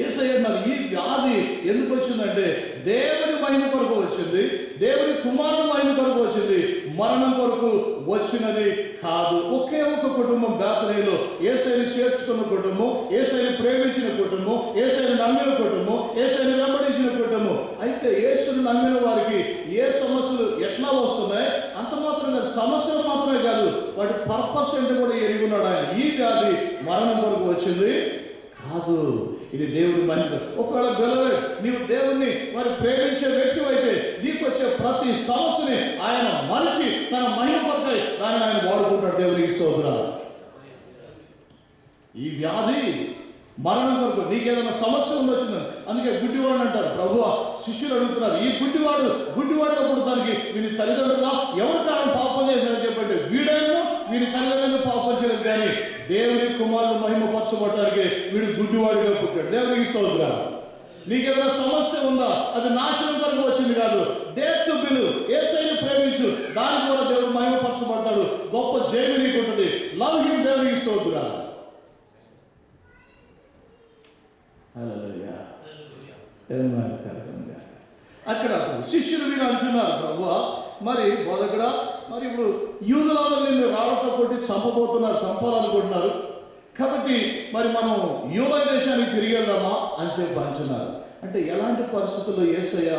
యేసయ్య అన్నారు, ఈ వ్యాధి ఎందుకు వచ్చిందంటే దేవుని మహిమ కొరకు వచ్చింది, దేవుని కుమారుడు మహిమ కొరకు వచ్చింది, మరణం కొరకు వచ్చినది కాదు. ఒకే ఒక కుటుంబం బేతనీలో, యేసయ్యను చేర్చుకున్న కుటుంబం, యేసయ్యను ప్రేమించిన కుటుంబం, యేసయ్యను నమ్మిన కుటుంబం, యేసయ్యను వెంబడించిన కుటుంబం. అయితే యేసును నమ్మిన వారికి ఏ సమస్యలు ఎట్లా వస్తున్నాయి అంత మాత్రం కాదు, సమస్యలు మాత్రమే కాదు, వాటి పర్పస్ ఏంటో కూడా ఎరిగి ఉన్నాడు ఆయన. ఈ వ్యాధి మరణం కొరకు వచ్చింది కాదు, ఇది దేవుడి మహిమ. ఒకవేళ బెలవే నీవు దేవుణ్ణి మరి ప్రేమించే వ్యక్తి అయితే నీకు వచ్చే ప్రతి సమస్యని ఆయన మలిచి తన మహిమ కొరకై దాన్ని ఆయన వాడుకుంటాడు. దేవునికి స్తోత్రాలు. ఈ వ్యాధి మరణం కొరకు నీకేదైనా సమస్య ఉండొచ్చిందని, అందుకే గుడ్డివాడు అంటారు. ప్రభువా, శిష్యులు అడుగుతున్నారు, ఈ గుడ్డివాడుగా పుడతానికి వీని తల్లిదండ్రులా ఎవరి కారణం పాపం చేశారని చెప్పండి. వీడైనా వీని తల్లిదండ్రులు పాపం చేయలేదు, కానీ దేవుని కుమారుడు మహిమపరచబడటానికి వీడు గుడ్డివాడిగా పుట్టాడు. దేవునికి స్తోత్రాలు. నీకేదైనా సమస్య ఉందా, అది నాశనం కొరకు వచ్చింది కాదు, డెత్ బిలు. యేసయ్యను ప్రేమించు, దానికి కూడా దేవుడు మహిమపరచబడతాడు. గొప్ప జయము నీకు ఉంటుంది. Love him. దేవునికి స్తోత్రాలు. అక్కడ శిష్యులు వీరు అంటున్నారు, ప్రభువా, మరి బోధకుడా, మరి ఇప్పుడు యూదులలో నిన్ను రాళ్లతో కొట్టి చంపాలనుకుంటున్నారు, కాబట్టి మరి మనం యూదా దేశానికి తిరిగి వెళ్దామా అని చెప్పి అంటున్నారు. అంటే ఎలాంటి పరిస్థితుల్లో యేసయ్య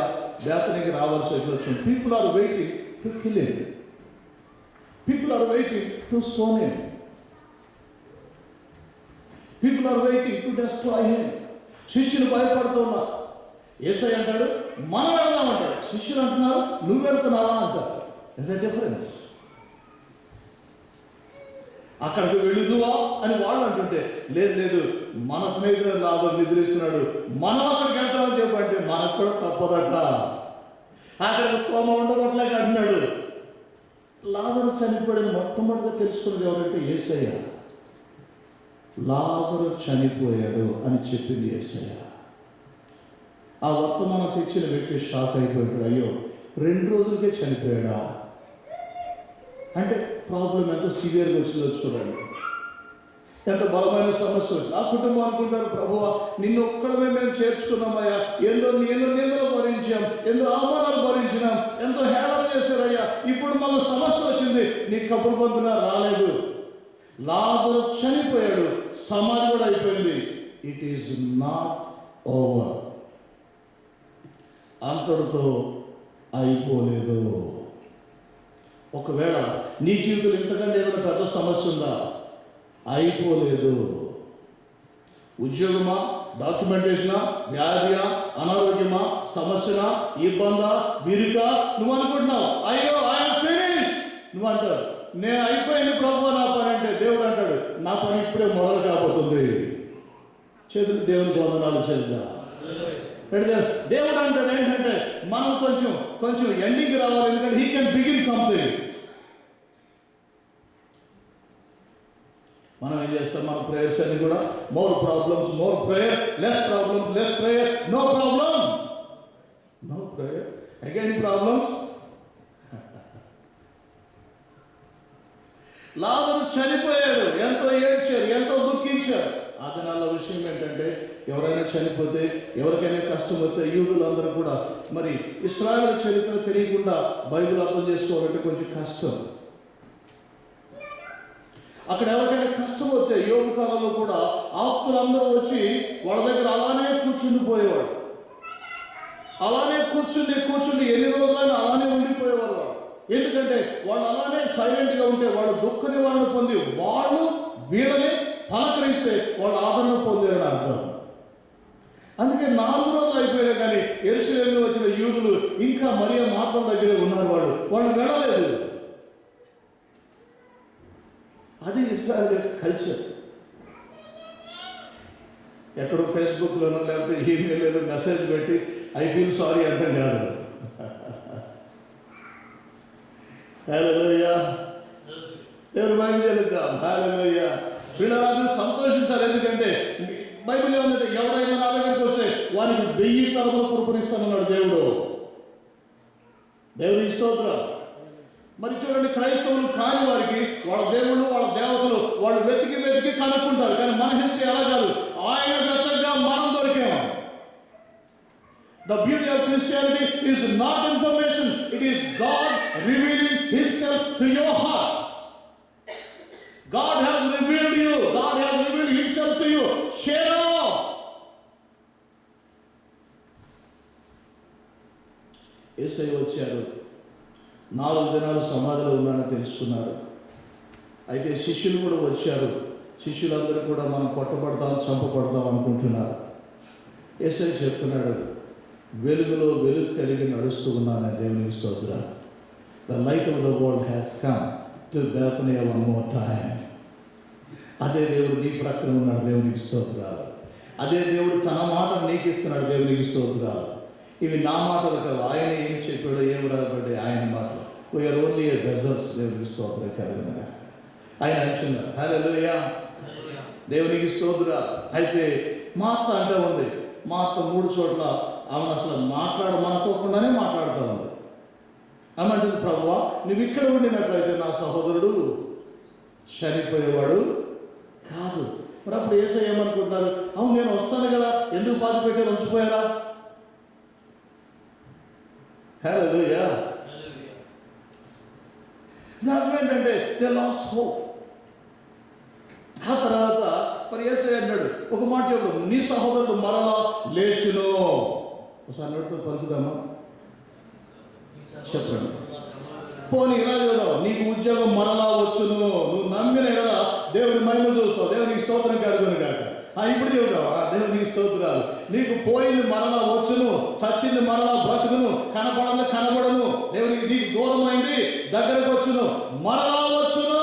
బేతనీకి రావాల్సి వచ్చింది? People are waiting to kill him, people are waiting to stone him, people are waiting to destroy him. శిష్యులు భయపడుతూ ఉన్నారు. యేసయ్య అంటాడు మనం వెళ్దామంటాడు, శిష్యులు అంటున్నారు నువ్వు వెళ్తున్నావా అంటారు. It's a difference. అక్కడికి వెళుదువా అని వాళ్ళు అంటుంటే, లేదు మన స్నేహితుడు లాజరు నిద్రిస్తున్నాడు, మనం అక్కడికి వెళ్తామని చెప్పంటే మనకు కూడా తప్పదట. అక్కడ తోమ ఉండగొట్టలేక అంటున్నాడు. లాజరు చనిపోయిన మొట్టమొదటిగా తెలుసుకున్నది ఎవరంటే యేసయ్య. లాజరు చనిపోయాడు అని చెప్పింది యేసయ్య. ఆ వర్తమానం తెచ్చిన వ్యక్తి షాక్ అయిపోయాడు. అయ్యో, 2 రోజులకే చనిపోయాడా అంటే ప్రాబ్లం ఎంత సివియర్గా వచ్చిందో చూడండి, ఎంత బలమైన సమస్య. ఆ కుటుంబం అనుకుంటారు, ప్రభువా నిన్ను ఒక్కడమే మేము చేర్చుకున్నామయ్యా, ఎన్నో నిందలు భరించాం, ఎన్నో అవమానాలు భరించినాం, ఎంతో హేళన చేశారయ్యా, ఇప్పుడు మన సమస్య వచ్చింది, నీ కబురు పంపినా రాలేదు. లాజరు చనిపోయాడు, సమాధి కూడా అయిపోయింది. It is not over. అంతటితో అయిపోలేదు. ఒకవేళ నీ జీవితంలో ఇంతకంటే ఏదైనా పెద్ద సమస్య ఉందా? అయిపోలేదు. ఉద్యోగమా, డాక్యుమెంటేషనా, వ్యాధియా, అనారోగ్యమా, సమస్యనా, ఇబ్బందా, విరుగా నువ్వు అనుకుంటున్నావు, అయ్యో ఐఎమ్ ఫినిష్ నువ్వు అంటావు. నేను అయిపోయింది ప్రభువా నా పని అంటే, దేవుడు అంటాడు నా పని ఇప్పుడే మొదలు కాబోతుంది. చేతులు దేవుని వందనాలు చెల్లుదా. దేవుడు అంటాడు ఏంటంటే మనం కొంచెం ఎండింగ్ రావాలి, ఎందుకంటే హీ కెన్ బిగిన్ సంథింగ్. మనం ఏం చేస్తాం? మన ప్రేయర్స్ అన్ని కూడా more problems, more prayer, less problems, less prayer, no problem, no prayer, again problems. లాజరు చనిపోయాడు, ఎంతో ఏడ్చారు, ఎంతో దుఃఖించారు. ఆ దినాల్లో విషయం ఏంటంటే ఎవరైనా చనిపోతే, ఎవరికైనా కష్టం వస్తే యూదులందరూ కూడా మరి ఇశ్రాయేలు చరిత్ర తెలియకుండా బైబిల్ అర్థం చేసుకోవాలంటే కొంచెం కష్టం. అక్కడ ఎవరికైనా కష్టం వస్తే యోగు కాలంలో కూడా ఆప్తులందరూ వచ్చి వాళ్ళ దగ్గర అలానే కూర్చుండిపోయేవాడు. అలానే కూర్చుండి ఎన్ని రోజులైనా అలానే ఉండిపోయేవారు. ఎందుకంటే వాళ్ళు అలానే సైలెంట్గా ఉంటే వాళ్ళు దుఃఖ నివారణ పొంది వాళ్ళు వీళ్ళని పలకరిస్తే వాళ్ళు ఆదరణ పొందేరని అర్థం. అందుకే 4 రోజులు అయిపోయినా కానీ యెరూషలేములో వచ్చిన యూదులు ఇంకా మరియ మాత్రం దగ్గరే ఉన్నారు. వాళ్ళు వెళ్ళలేదు. అది ఇశ్రాయేలు కల్చర్. ఎక్కడో ఫేస్బుక్లోనో లేకపోతే ఈమెయిల్ ఏదో మెసేజ్ పెట్టి ఐ ఫీల్ సారీ అంటే కాదు. హల్లెలూయా, దేవుని మహిమ చెల్లిద్దాం. హల్లెలూయా. వీళ్ళందరూ సంతోషించాలి. ఎందుకంటే బైబిల్ ఏమంటే ఎవరైనా నా దగ్గరికి వస్తే వారికి 1000 తరములు కృపణిస్తానన్నాడు దేవుడు. దేవుని స్తోత్రం. మరి చూడండి, క్రైస్తవులు కాని వారికి వాళ్ళ దేవుళ్ళు, వాళ్ళ దేవతలు వాళ్ళు వెతికి కనుక్కుంటారు. కానీ మన హిస్టరీ అలా కాదు. ఆయన వెతకగా మనం దొరికాం. The beauty of Christianity is not information. It is God revealing Himself to your heart. God has revealed you. God has revealed Himself to you. Share off. యేసయ్య వచ్చారు. 4 దినాలు సమాధిలో ఉన్నాడని తెలుసుకున్నారు. అయితే శిష్యులు కూడా వచ్చారు. శిష్యులందరూ కూడా మనం కొట్టబడతాం, చంపబడతాం అనుకుంటున్నారు. యేసయ్య చెప్తున్నాడు, వెలుగులో వెలుగు కలిగి నడుస్తూ ఉన్నానని దేవునికి స్తోత్రం. The light of the world has come to Bethany one more time. అదే దేవుడు నీ ప్రక్కన ఉన్నాడు. దేవునికి స్తోత్రాలు. అదే దేవుడు తన మాట నీకు ఇస్తున్నాడు. దేవునికి స్తోత్రాలు. ఇవి నా మాటలు కాదు. ఆయన ఏం చెప్పాడో ఏం రాబడ్డాయి ఆయన మాటలు. వీఆర్ ఓన్లీ ఏ వెజల్స్. దేవునికి స్తోత్రం కలుగునుగా. ఆయన అంటున్నారు. హల్లెలూయా. దేవునికి స్తోత్రాలు. అయితే మాత అంటే ఉంది. మాత 3 చోట్ల ఆమె అసలు మనకోకుండానే మాట్లాడుతూ ఉంది. ఏమంటుంది, ప్రభువా నువ్వు ఇక్కడ ఉండినట్లయితే నా సహోదరుడు చనిపోయేవాడు కాదు. మరి అప్పుడు యేసయ్య ఏమనుకుంటున్నారు, అవును నేను వస్తాను కదా, ఎందుకు బాధ పెట్టి ఉంచిపోయారా? హల్లెలూయా. దాని ఏంటంటే దే లాస్ట్ హోప్. ఆ తర్వాత మరి యేసయ్య అన్నాడు, ఒక మాట చెప్పడు, నీ సహోదరుడు మరలా లేచును. ఒకసారి నోటితో పలుకుదామా? చెప్పండి. పోనీ ఇలా చూద్దాం, నీకు ఉద్యోగం మరలా వచ్చును. నువ్వు నమ్మిన కదా దేవుని మహిమ చూస్తావు. దేవునికి స్తోత్రం కలుగును కాక. ఇప్పుడు చెబుతావా? దేవునికి స్తోత్రాలు. నీకు పోయింది మరలా వచ్చును, చచ్చింది మరలా బ్రతుకును, కనపడదు కనబడను. దేవునికి నీకు దూరమైంది దగ్గరకు వచ్చును, మరలా వచ్చును.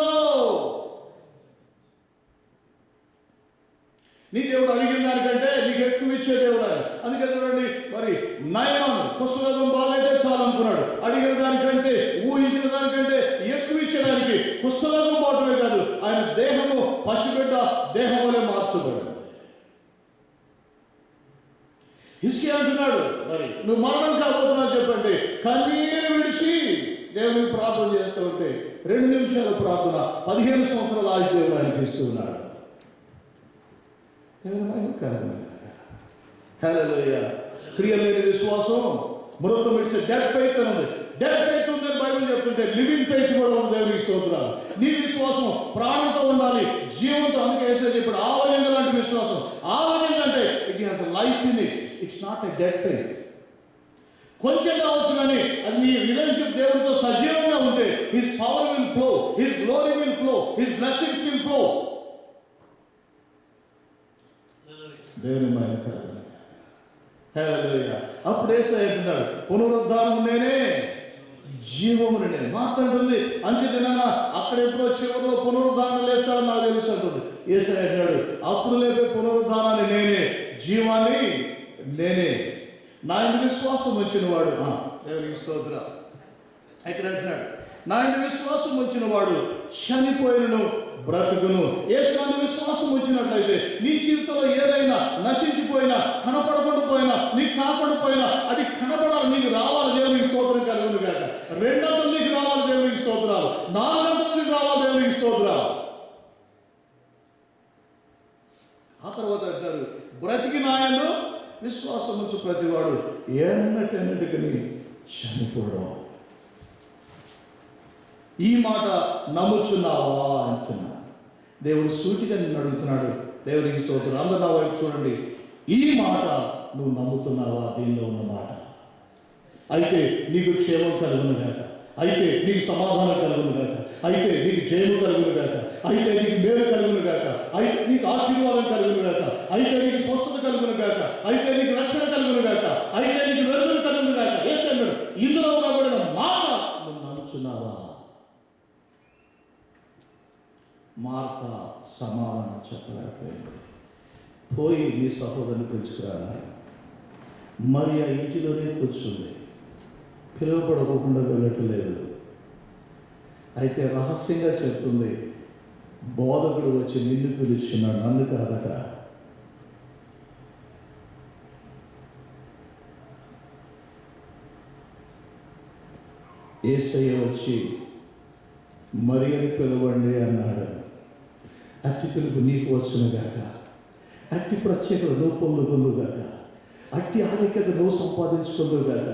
నీ దేవుడు అడిగిన దానికంటే నీకు ఎక్కువ ఇచ్చే దేవుడు ఆయన. అందుకని చూడండి, మరి నయమాను కుష్ఠరోగం బాగైతే చాలు అనుకున్నాడు. అడిగిన దానికంటే ఊహించిన దానికంటే ఎక్కువ ఇచ్చడానికి కుష్ఠరోగం పోవటమే కాదు, ఆయన దేహము పసిబిడ్డ దేహం వలె మార్చబడింది. హిజ్కియా అంటున్నాడు, మరి నువ్వు మరణం కాబోతున్నావు చెప్పండి. కన్నీరు విడిచి దేవునికి ప్రార్థన చేస్తూ ఉంటే 2 నిమిషాల ప్రార్థన 15 సంవత్సరాల ఆయుష్ దేవుడు ఆయనకి ఇస్తూ ఉన్నాడు. హల్లెలూయా. క్రియలేని విశ్వాసం మృతం. ఇట్స్ డెడ్ ఫెయిత్ అని ఉంది. డెడ్ ఫెయిత్ ఉందని బైబిల్ చెప్తుంటే లివింగ్ ఫెయిత్ కూడా ఉంది. దేవునికి స్తోత్రాలు. నీ విశ్వాసం ప్రాణంతో ఉండాలి, జీవంతో. అందుకే యేసయ్య చెప్పాడు, ఆవలింగ లాంటి విశ్వాసం. ఆవలింగ అంటే it has life in it. It's not a dead faith. కొంచెం కావచ్చు కానీ అది నీ రిలేషన్షిప్ దేవుడితో సజీవంగా ఉంటే his power will flow, his glory will flow, his blessings will flow. దేవుని మహిమ కలుగును. హల్లెలూయా. అప్పుడు యేసయ్య అంటున్నాడు, పునరుద్ధానం నేనే, జీవము నేనే. మాట్లాడుతుంది అంచెదినాన అక్కడ ఎప్పుడో చివరిలో పునరుద్ధానం లేస్తాడని నాకు తెలుసు అంటుంది. యేసయ్య అంటున్నాడు, అప్పుడు లేపే పునరుద్ధానాన్ని నేనే, జీవాన్ని నేనే. నా యందు విశ్వాసం వచ్చిన వాడు, దేవునికి స్తోత్రం. ఇక్కడ అంటున్నాడు, నా యందు విశ్వాసం వచ్చిన వాడు చనిపోయినను బ్రతుకును. యేసుని విశ్వాసం వచ్చినట్లయితే నీ జీవితంలో ఏదైనా నశించిపోయినా, కనపడకపోయినా, నీకు కాపాడకపోయినా అది కనపడాలి, నీకు రావాలి. దేవునికి స్తోత్రం కలుగును గాక. 2 గంటలు నీకు రావాలి, దేవునికి స్తోత్రాలు. 4 గంటలు నీకు రావాలి, దేవునికి స్తోత్రాలు. ఆ తర్వాత అంటారు, బ్రతికి నాయను విశ్వాసం వచ్చి ప్రతివాడు ఎన్నటెన్నటికని చనిపోవడం. ఈ మాట నమ్ముచున్నావా అంటున్నా. దేవుడు సూటిగా నిన్ను అడుగుతున్నాడు. దేవునికి స్తోత్రం. అందరూ నా వైపు చూడండి. ఈ మాట నువ్వు నమ్ముతున్నావా? దీనిలో ఉన్న మాట. అయితే నీకు క్షేమం కలుగును గాక, అయితే నీకు సమాధానం కలుగును గాక, అయితే నీకు జయము కలుగును గాక, అయితే నీకు మేలు కలుగును గాక, అయితే నీకు ఆశీర్వాదం కలుగును గాక, అయితే నీకు స్వస్థత కలుగును గాక, అయితే నీకు రక్షణ కలుగును గాక, అయితే నీకు వెలుగులు కలుగును గాక. యేసయ్య ఇందులో ఉన్నబడిన మాట నువ్వు నమ్ముచున్నావా? మార్త సమాధానం చెప్పలేకపోయింది. పోయి నీ సహోదరుని పిలుచుకురా. మరి ఆ ఇంటిలోనే కూర్చుంది, పిలువపడకుండా వెళ్ళట్లేదు. అయితే రహస్యంగా చెప్తుంది, బోధకుడు వచ్చి నిన్ను పిలుచున్నాడు, నన్ను కాదట. యేసయ్య వచ్చి మరియను పిలవండి అన్నాడు. అట్టి పిలుపు నీకు వచ్చును గాక, అట్టి ప్రత్యేక రూపంలో పొందుగాక. అట్టి ఆధిక్యత నువ్వు సంపాదించుకుందువు గాక.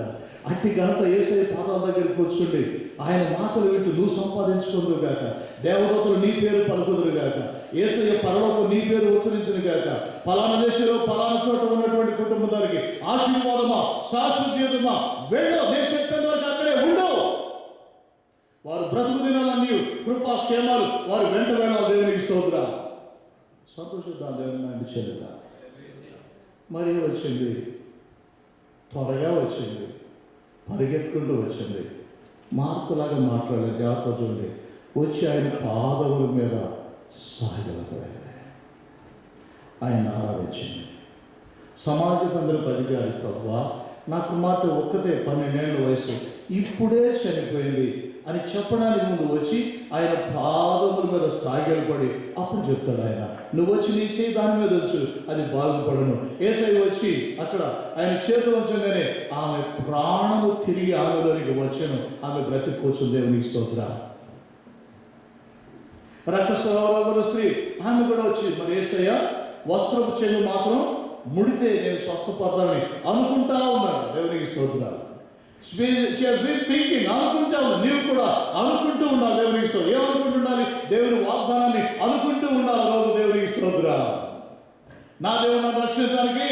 అట్టి ఘనత యేసయ్య పాదాల దగ్గరికి కూర్చుండి ఆయన మాటలు వింటూ నువ్వు సంపాదించుకుందువు గాక. దేవదూతలు నీ పేరు పలుకుదురు గాక. యేసయ్య పరలోకం నీ పేరు ఉచ్చరించును గాక. పలానా దేశంలో పలానా చోట ఉన్నటువంటి కుటుంబం దానికి ఆశీర్వాదమా, శాశ్వత జీవితమా, వెళ్ళు, నేను చెప్పిన వరకు అక్కడే ఉండు. వారు బ్రతుకు దినాలన్నీ కృపా క్షేమాలు వారు వెంట వెళ్ళాలి. దేవునికి స్తోత్రం. సంతోషిద్దాం దేవుని నాయన చెల్లిదా. మరి వచ్చింది, త్వరగా వచ్చింది, పరిగెత్తుకుంటూ వచ్చింది. మార్కులాగా మాట్లాడే జాగ్రత్త చూడండి. వచ్చి ఆయన పాదముల మీద సాగిలపడారు. ఆయన ఆరాధించింది. సమాజం అందరూ పదిగారు, ప్రభువా నా కుమార్తె ఒక్కతే 12 ఏళ్ల వయసు ఇప్పుడే చనిపోయింది అని చెప్పడానికి ముందు వచ్చి ఆయన పాదముల మీద సాగిలపడి అప్పుడు చెప్తాడు ఆయన, నువ్వు వచ్చి నీ చేయి దాని మీద వచ్చు, అది బాగుపడను. యేసయ్య వచ్చి అక్కడ ఆయన చేతులు ఉంచగానే ఆమె ప్రాణము తిరిగి ఆమెలోనికి వచ్చాను. ఆమె బ్రతికొచ్చు. దేవునికి స్తోత్రం. రక్తస్రావ స్త్రీ ఆమె కూడా వచ్చి, మరి యేసయ్య వస్త్రపు చెంగు మాత్రం ముడితే నేను స్వస్థపడతానని అనుకుంటా ఉన్నాడు. దేవునికి స్తోత్రాలు. అనుకుంటా ఉన్నా. నీవు కూడా అనుకుంటూ ఉండాలి. దేవునికి స్తోత్రం. ఏమనుకుంటుండాలి? దేవుని వాగ్దానాన్ని అనుకుంటూ ఉండాలి రోజు. దేవునికి స్తోత్రం. నా దేవుడు నన్ను రక్షించడానికి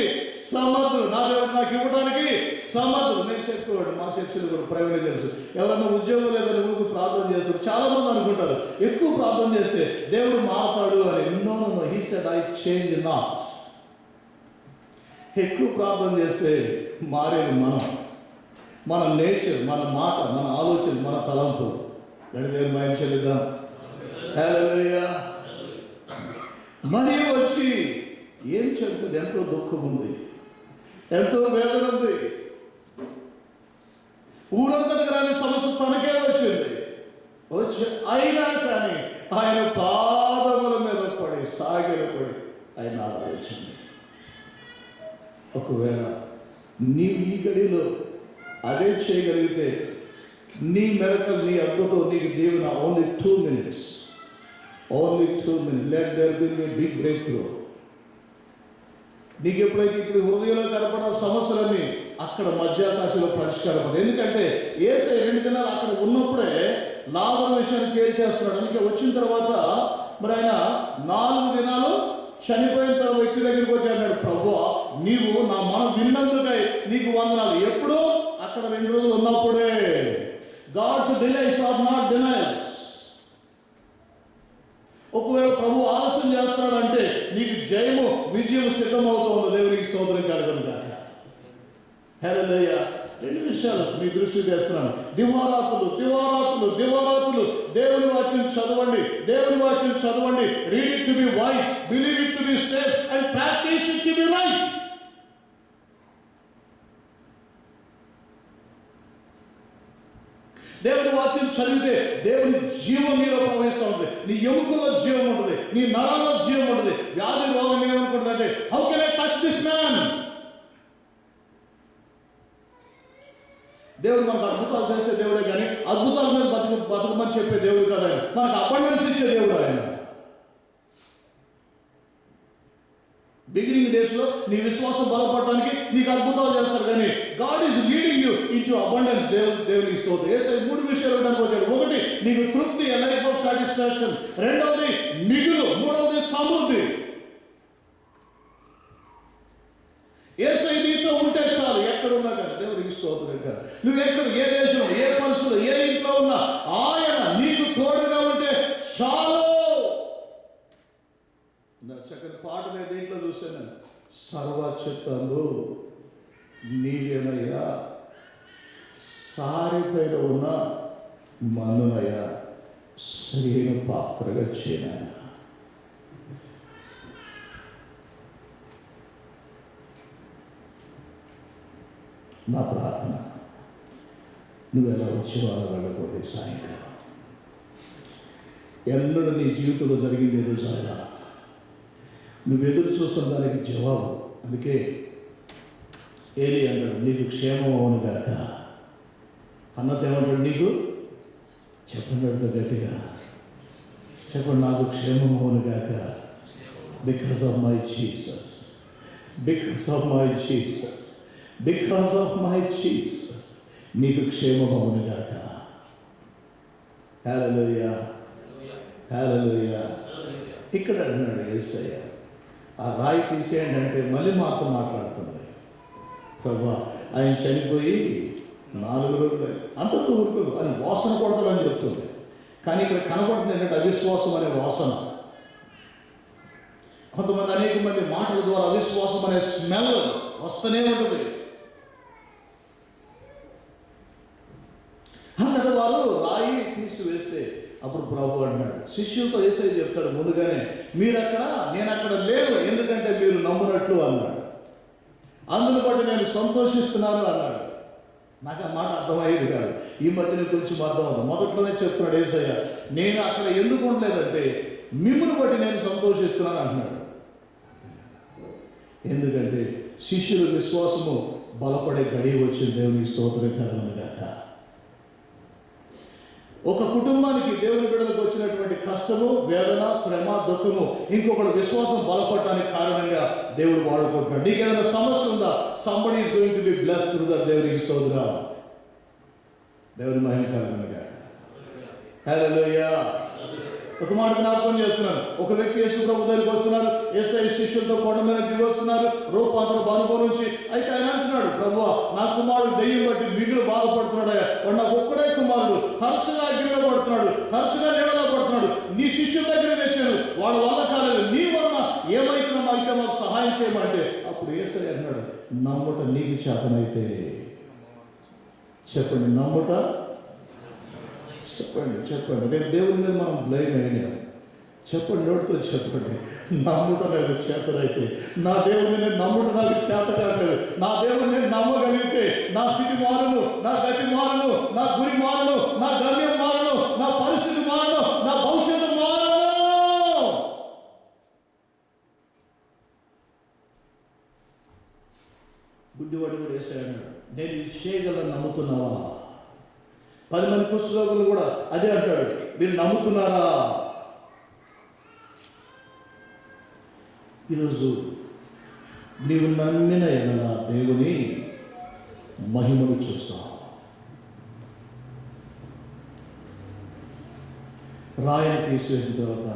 సమర్థుడు, నా దేవుడు నాకు ఇవ్వడానికి సమర్థుడు. నేను చెప్పేవాడు, మా చర్చలు కూడా ప్రైవేట్ తెలుసు. ఎవరన్నా ఉద్యోగం లేదని ఊరికి ప్రార్థన చేస్తారు. చాలా మంది అనుకుంటారు ఎక్కువ ప్రార్థన చేస్తే దేవుడు మాట్లాడు అని. No, he said I change not. ఎక్కువ ప్రార్థన చేస్తే మారేది మన నేచర్, మన మాట, మన ఆలోచన, మన తలంపు. దేవుని మహిమ చెల్లిద్దాం. హల్లెలూయా. మరి వచ్చి ఏం చెప్తుంది? ఎంతో దుఃఖం ఉంది, ఎంతో వేదన ఉంది. ఊరంతటికి రాని సమస్య తనకే వచ్చింది. వచ్చి అయినా కానీ ఆయన పాదముల మీద పడి సాగిలపడి ఆయన ఆరాధించింది. ఒకవేళ నీవు ఈ గడిలో అదే చేయగలిగితే నీ మెరకల్, నీ అద్భుతం, నీకు దేవుని only 2 minutes. Let there be a big breakthrough. నీకు ఎప్పుడైతే ఇప్పుడు హృదయంలో కనపడిన సమస్యలన్నీ అక్కడ మధ్యాకాశంలో పరిష్కారం. ఎందుకంటే యేసయ్య 2 దినాలు అక్కడ ఉన్నప్పుడే లాజరు విషయాన్ని తేల్చేస్తున్నాడు. అందుకే వచ్చిన తర్వాత మరి ఆయన 4 దినాలు చనిపోయిన తర్వాత వ్యక్తి దగ్గరికి వచ్చి అన్నాడు, ప్రభువా నీవు నా మనం విన్నందుకై నీకు వందనాలు. ఎప్పుడు? అక్కడ 2 రోజులు ఉన్నప్పుడే. God's delays are not denials. ఒకవేళ ప్రభు ఆలస్యం చేస్తున్నాడంటే నీకు జయము, విజయం సిద్ధమవుతుంది. దేవునికి స్తోత్రం కలుగును గాక. హల్లెలూయా. 2 విషయాలు మీ దృష్టికి తెస్తున్నాను. దివారాతులు దేవుని వాక్యం చదవండి. Read it to be wise, believe it to be safe and practice it to be right. దేవుని వాక్యం చదివితే దేవుని జీవం నీలో ప్రవహిస్తూ ఉంటుంది. నీ ఎముకల్లో జీవం ఉంటుంది, నీ నరాల్లో జీవం ఉంటుంది. వ్యాధి రోగం ఏమనుకుంటుందంటే, how can I touch this man? దేవుడు మనకు అద్భుతాలు చేసే దేవుడే కానీ అద్భుతాల మీద బతుకమని చెప్పే దేవుడు కాదు ఆయన. మనకు అబండెన్స్ ఇచ్చే దేవుడు ఆయన. బిగినింగ్ డేస్ లో నీ విశ్వాసం బలపడడానికి నీకు అద్భుతాలు చేస్తారు, కానీ God is leading you into abundance. దేవునికి స్తోత్రం. యేసయ్య 3 విషయాలు ఉండడానికి వచ్చాడు. 1 నీకు తృప్తి, లైఫ్ ఆఫ్ సాటిస్ఫాక్షన్. 2వది మిగులు. 3వది సమృద్ధి. యేసయ్య నీతో ఉంటే చాలు, ఎక్కడున్నా కానీ. దేవునికి స్తోత్రం. కదా నువ్వు ఎక్కడ, ఏ దేశం, ఏ పరిస్థితులు, ఏ ఇంట్లో ఉన్నా ఆయన నీకు తోడుగా ఉంటే చాలు. చక్కని పాట నేను దీంట్లో చూశాను. సర్వచిత్తంలో నీవేనయ్యా, సారిపైన ఉన్న మన్నునయ్యా సరైన పాత్రగా చేయనయ్యా. నా ప్రార్థన, నువ్వు ఎలా వచ్చేవాళ్ళు వెళ్ళకూడదు. సాయంకాలం ఎన్నడూ నీ జీవితంలో జరిగింది ఏదో చాలా నువ్వు ఎదురు చూస్తున్న దానికి జవాబు. అందుకే ఏలి అన్నాడు, నీకు క్షేమం అవును గాక. అన్నతో ఏమంటాడు? నీకు చెప్పండి గట్టిగా చెప్పండి, నాకు క్షేమం అవును గాక. Because of my Jesus. Because of my Jesus నీకు క్షేమమవును గాక. హల్లెలూయా, హల్లెలూయా. ఇక్కడ అన్నాడు యేసయ్య, ఆ రాయి తీసేయండి అంటే మళ్ళీ మాతో మాట్లాడుతుంది. ప్రభా ఆయన చనిపోయి 4 రోజులు అంతతో ఊరుకోదు, అది వాసన కొడతాడని చెప్తుంది. కానీ ఇక్కడ కనబడుతుంది ఏంటంటే అవిశ్వాసం అనే వాసన. కొంతమంది అనేక మంది మాటల ద్వారా అవిశ్వాసం అనే స్మెల్ వస్తూనే ఉంటుంది. అక్కడ వారు రాయి తీసివేస్తే అప్పుడు ప్రభు అన్నాడు, శిష్యులతో యేసయ్య చెప్తాడు ముందుగానే, మీరు అక్కడ నేను అక్కడ లేను, ఎందుకంటే మీరు నమ్మునట్లు అన్నాడు. అందును బట్టి నేను సంతోషిస్తున్నాను అన్నాడు. నాకు ఆ మాట అర్థమయ్యేది కాదు, ఈ మధ్యన కొంచెం అర్థం అవుతుంది. మొదట్లోనే చెప్తున్నాడు యేసయ్య, నేను అక్కడ ఎందుకు ఉండలేదంటే మిమ్మల్ని బట్టి నేను సంతోషిస్తున్నాను అంటున్నాడు. ఎందుకంటే శిష్యుల విశ్వాసము బలపడే గడియ వచ్చింది. దేవునికి స్తోత్రం కలుగును గాక. ఒక కుటుంబానికి దేవుని బిడ్డలకు వచ్చినటువంటి కష్టము, వేదన, శ్రమ, దుఃఖము ఇంకొకటి విశ్వాసం బలపడటానికి కారణంగా దేవుడు వాడుకుంటున్నాడు. నీకు ఏదైనా సమస్య ఉందా? Somebody is going to be blessed through that. దేవునికి స్తోత్రం, దేవుని మహిమ కలుగును గాక. హల్లెలూయా. ఒక మాట జ్ఞాపకం చేస్తున్నాను. ఒక వ్యక్తి యేసు ప్రభు దగ్గరికి వస్తున్నారు, యేసయ్య శిష్యులతో కొండ మీద దిగి వస్తున్నారు రూపాంతర అనుభవం నుంచి. అయితే ఆయన అంటున్నాడు, ప్రభువా నా కుమారుడు దెయ్యం బట్టి మిగులు బాధపడుతున్నాడు, వాడు నాకు ఒక్కడే కుమారుడు, తరచుగా అగ్నిలో పడుతున్నాడు, తరచుగా నీడలో పడుతున్నాడు, నీ శిష్యుల దగ్గర తెచ్చాను, వాళ్ళ వల్ల కాలేదు, నీ వలన ఏమైనా అయితే మాకు సహాయం చేయమంటే అప్పుడు యేసయ్య అన్నాడు, నమ్ముట నీకు చేతనైతే. చెప్పండి, నమ్ముట చెప్పండి. రేపు దేవుని మీద మనం బ్లైమ్ అయినా చెప్పండి, నోటితో చెప్పండి, నమ్ముట నాకు చేతనైతే. నా దేవుని నేను నమ్ముట నాకు చేత కాలేదు. నా దేవుని నేను నమ్మగలిగితే నా స్థితి మారను, నా గతి మారను, నా గురి మారను, నా గమ్యం మారను, నా పరిస్థితి మారను, నా భవిష్యత్తు మారను. గుడ్డివాడు కూడా వేసాడు, నేను ఇది చేయగలను నమ్ముతున్నావా? 10 మంది కుష్ఠరోగులు కూడా అదే అంటాడు, మీరు నమ్ముతున్నారా? ఈరోజు నీవు నమ్మిన ఎడల దేవుని మహిమను చూస్తావు. రాయని తీసివేసిన తర్వాత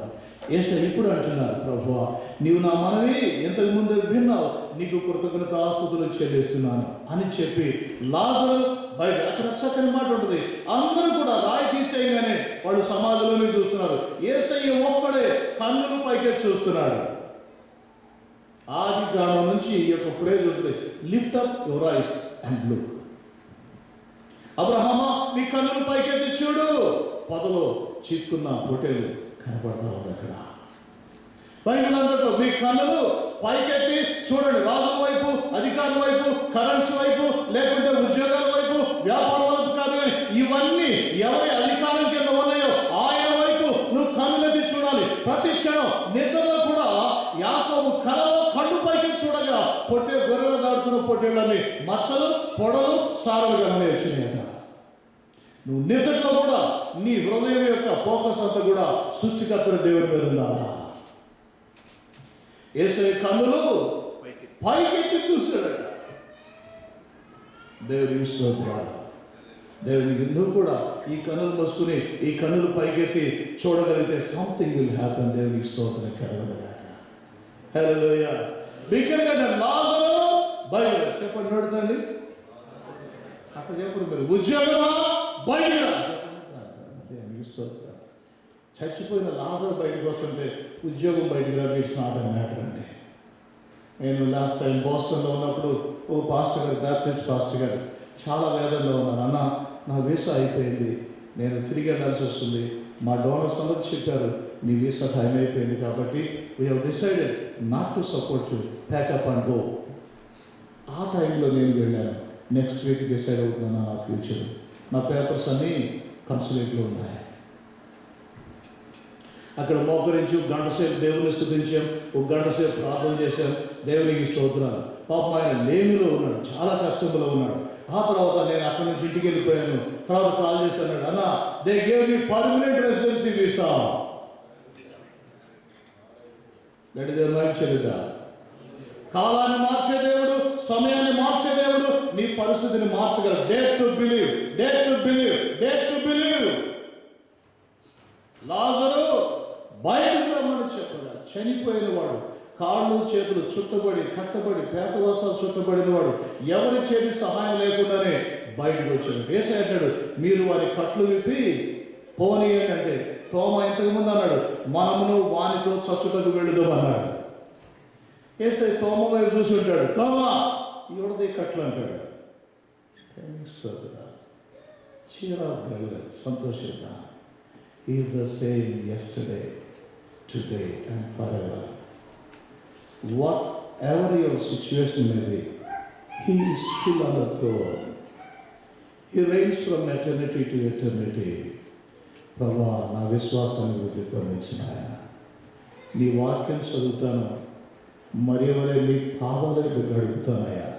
యేసయ్య ఇప్పుడు అంటున్నారు, ప్రభువా నీవు నా మనవి ఎంతకు ముందు విన్నావు, నీకు కృతజ్ఞతాస్తుతులు చెల్లిస్తున్నాను అని చెప్పి లాజరు బయట. అక్కడ చక్కని మాట ఉంటుంది, అందరూ కూడా రాయి తీసేయగానే వాళ్ళు సమాధిలోనే చూస్తున్నారు. యేసయ్య ఒక్కడే కన్నులు పైకే చూస్తున్నాడు. ఆది కాలం నుంచి ఈ యొక్క ఫ్రేజ్ ఉంటుంది, lift up your eyes and look. అబ్రహామా నీ కన్నులు పైకెత్తి చూడు, పొదలో చిక్కున్న పొట్టేలు కనపడతా ఉంది. అక్కడ బైబిల్ మీ కన్నులు పైకెత్తి చూడండి, రాజుల వైపు, అధికారుల వైపు, కరెన్సీ వైపు, లేకుంటే ఉద్యోగాల వైపు, వ్యాపారం వైపు కాదు, కానీ ఇవన్నీ ఎవరి అధికారం కింద ఉన్నాయో ఆయన వైపు నువ్వు కన్నులెత్తి చూడాలి. ప్రతి క్షణం నిద్రలో కూడా యాకోబు కలలో కళ్ళు పైకి చూడగా పొట్టే గొర్రెలు దాడుతున్న పొట్టేళ్ళని మచ్చలు, పొడలు, సారలు గమనించినాయట. నువ్వు నిద్రలో కూడా నీ హృదయం యొక్క ఫోకస్ అంతా కూడా సృష్టికర్త దేవుని మీద ఉండాలా. యేసయ్య కన్నులు పైకెత్తి చూశాడట. దేవుని స్తోత్రం. దేవునికి నువ్వు కూడా ఈ కన్నులు మోసుకుని ఈ కన్నులు పైకెత్తి చూడగలిగితే సంథింగ్ విల్ హ్యాపెన్. దేవునికి స్తోత్రం కలగలగా. హల్లెలూయా. బిగ్గరగా లాజరు బయట చెప్పండి, నడుతండి అక్కడ చెప్పండి, మీరు ఉద్యోగమా బయట. దేవునికి స్తోత్రం. చచ్చిపోయిన లాజరు బయటకు వస్తుంటే ఉద్యోగం బయటకు రా, ఇట్స్ నాట్ ఎ మ్యాటర్ అండి. నేను లాస్ట్ టైం బోస్టన్లో ఉన్నప్పుడు ఓ పాస్టర్ గారు, బ్యాప్టిస్ట్ పాస్టర్ గారు చాలా వేదనలో ఉన్నాను. అన్న నా వీసా అయిపోయింది, నేను తిరిగి వెళ్ళాల్సి వస్తుంది. మా డోనర్స్ అందరూ చెప్పారు నీ వీసా టైం అయిపోయింది కాబట్టి we have decided not to support you, pack up and go. ఆ టైంలో నేను వెళ్ళాను. నెక్స్ట్ వీక్ డిసైడ్ అవుతున్నాను నా ఫ్యూచర్. నా పేపర్స్ అన్నీ కన్సులేట్లో ఉన్నాయి. అక్కడ మోకరించి గంట సేపు దేవుని స్తుతించాం, ఒక గంట సేపు ప్రార్థన చేశాం. దేవునికి స్తోత్రాలు. పాపం ఆయన లేమిలో ఉన్నాడు, చాలా కష్టంలో ఉన్నాడు. ఆ తర్వాత నేను అక్కడి నుంచి ఇంటికి వెళ్ళిపోయాను. తర్వాత కాల్ చేశాను, అన్న they gave me permanent residency visa. గడిదే మార్చేదిగా. కాలాన్ని మార్చే దేవుడు, సమయాన్ని మార్చే దేవుడు, నీ పరిస్థితిని మార్చగలరు. Dare to believe, dare to believe, dare to believe. లాజరు బయటకు రమ్మని చెప్పారు. చనిపోయిన వాడు, కాళ్ళు చేతులు చుట్టబడి కట్టబడి పేట వస్త్రాలు చుట్టబడిన వాడు, ఎవరి చేతి సహాయం లేకుండానే బయటకు వచ్చాడు. యేసయ్య అంటాడు, మీరు వారి కట్లు విప్పి పోనీయండి అంటే, తోమ ఇంతకుముందు అన్నాడు, మనమును వానితో చచ్చుటకు వెళ్ళుదాం అన్నాడు. యేసయ్య తోమ వైపు చూసి ఉంటాడు, తోమ ఇవిడది కట్లు అంటాడు. సంతోషంగా. Is the same yesterday, today and forever. Whatever your situation may be, He is still on the throne. He reigns from eternity to eternity. ప్రభా, నా విశ్వాసాన్ని వృద్ధి పొందించిన ఆయన, నీ వాక్యం చదువుతాను, మరి వరే నీ పాదాలకు గడుపుతానయ్యా.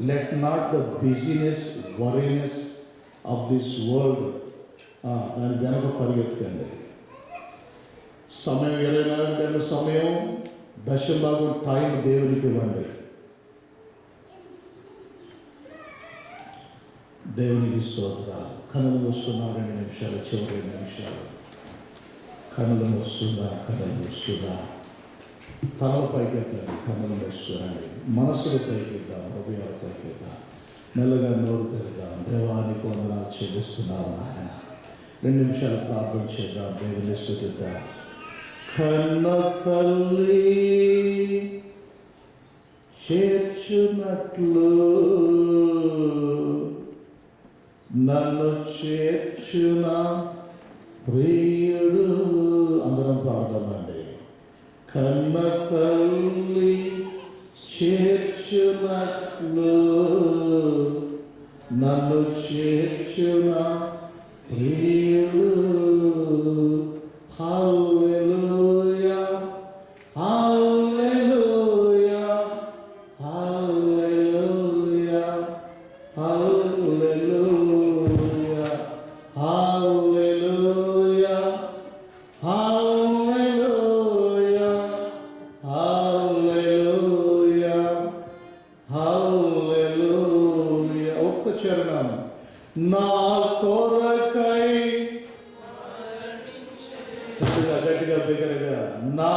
Let not the busyness, worriness of this world దాని వెనక పరిగెత్తకండి. సమయం 24 గంటల సమయం, దశభాగం టైం దేవునికి ఇవ్వండి. దేవునికి స్తోత్రాలు. కనులు మూసుకున్నా 2 నిమిషాలు, చివరి 2 నిమిషాలు. కనులు మూసుకున్నా, కనులు మూసుకున్నా, తలల పైకి ఎత్తండి, కనులు మూసుకురండి. మనసులు పైకిద్దాం, హృదయాలు పైకిద్దాం, మెల్లగా నోరు తెరుద్దాం. దేవానికి వందనాలు చెల్లిస్తున్నావు నాయన. 2 నిమిషాలు ప్రార్థన చేద్దాం, దేవుని స్తుతిద్దాం. కన్న తల్లి చేర్చునట్లు నన్ను చేర్చున ప్రియుడు. అందరం ప్రార్థనండి. కన్న తల్లి చేర్చునట్లు నన్ను చేర్చున ప్రియుడు. హల్లెలూయా, హల్లెలూయా, హల్లెలూయా, హల్లెలూయా, హల్లెలూయా, హల్లెలూయా, హల్లెలూయా, హల్లెలూయా. ఒక్క చరణం. నా కొరకై గట్టిగా బిగ్గరగా, నా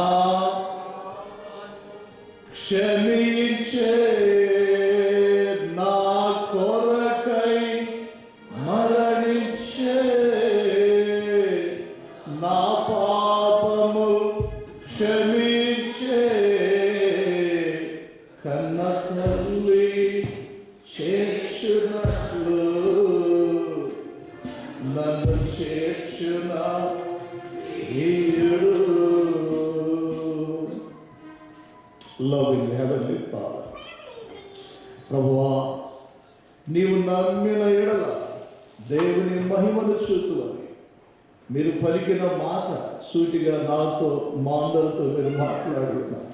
క్షమించే, నా కొరకై మరణించే, నా పాపము క్షమించే కన్న తల్లి చేర్చునట్లు నన్ను చేర్చున loving heavenly Father. ప్రభువా, నీవు నమ్మిన ఎడల దేవుని మహిమను చూపులని మీరు పలికిన మాట సూటిగా నాతో, మా అందరితో మీరు మాట్లాడుతున్నారు.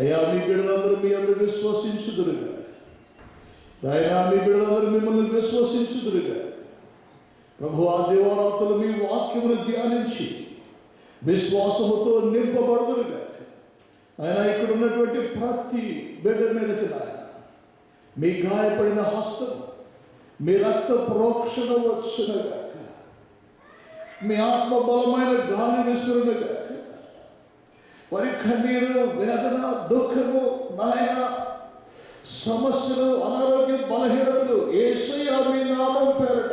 అయ్యా, మీ బిడ్డలందరూ మీ అందరూ విశ్వసించుదురుగా. అయ్యా, మీ బిడ్డలందరూ మిమ్మల్ని విశ్వసించుదురుగా. ప్రభువా, దేవరాత్రులు మీ వాక్యమును ధ్యానించి విశ్వాసముతో నింపబడుదురుగా. ఆయన ఇక్కడ ఉన్నటువంటి ప్రతి బిడ్డ మీదకి నాయన మీ గాయపడిన హస్తం, మీ రక్త ప్రోక్షణ వచ్చునుగా, మీ ఆత్మ బలమైన గాలి విసురునుగా. వారి కన్నీరు, వేదన, దుఃఖము నాయన, సమస్యలు, అనారోగ్యం, బలహీనతలు యేసయ్యా మీ నామం పేరట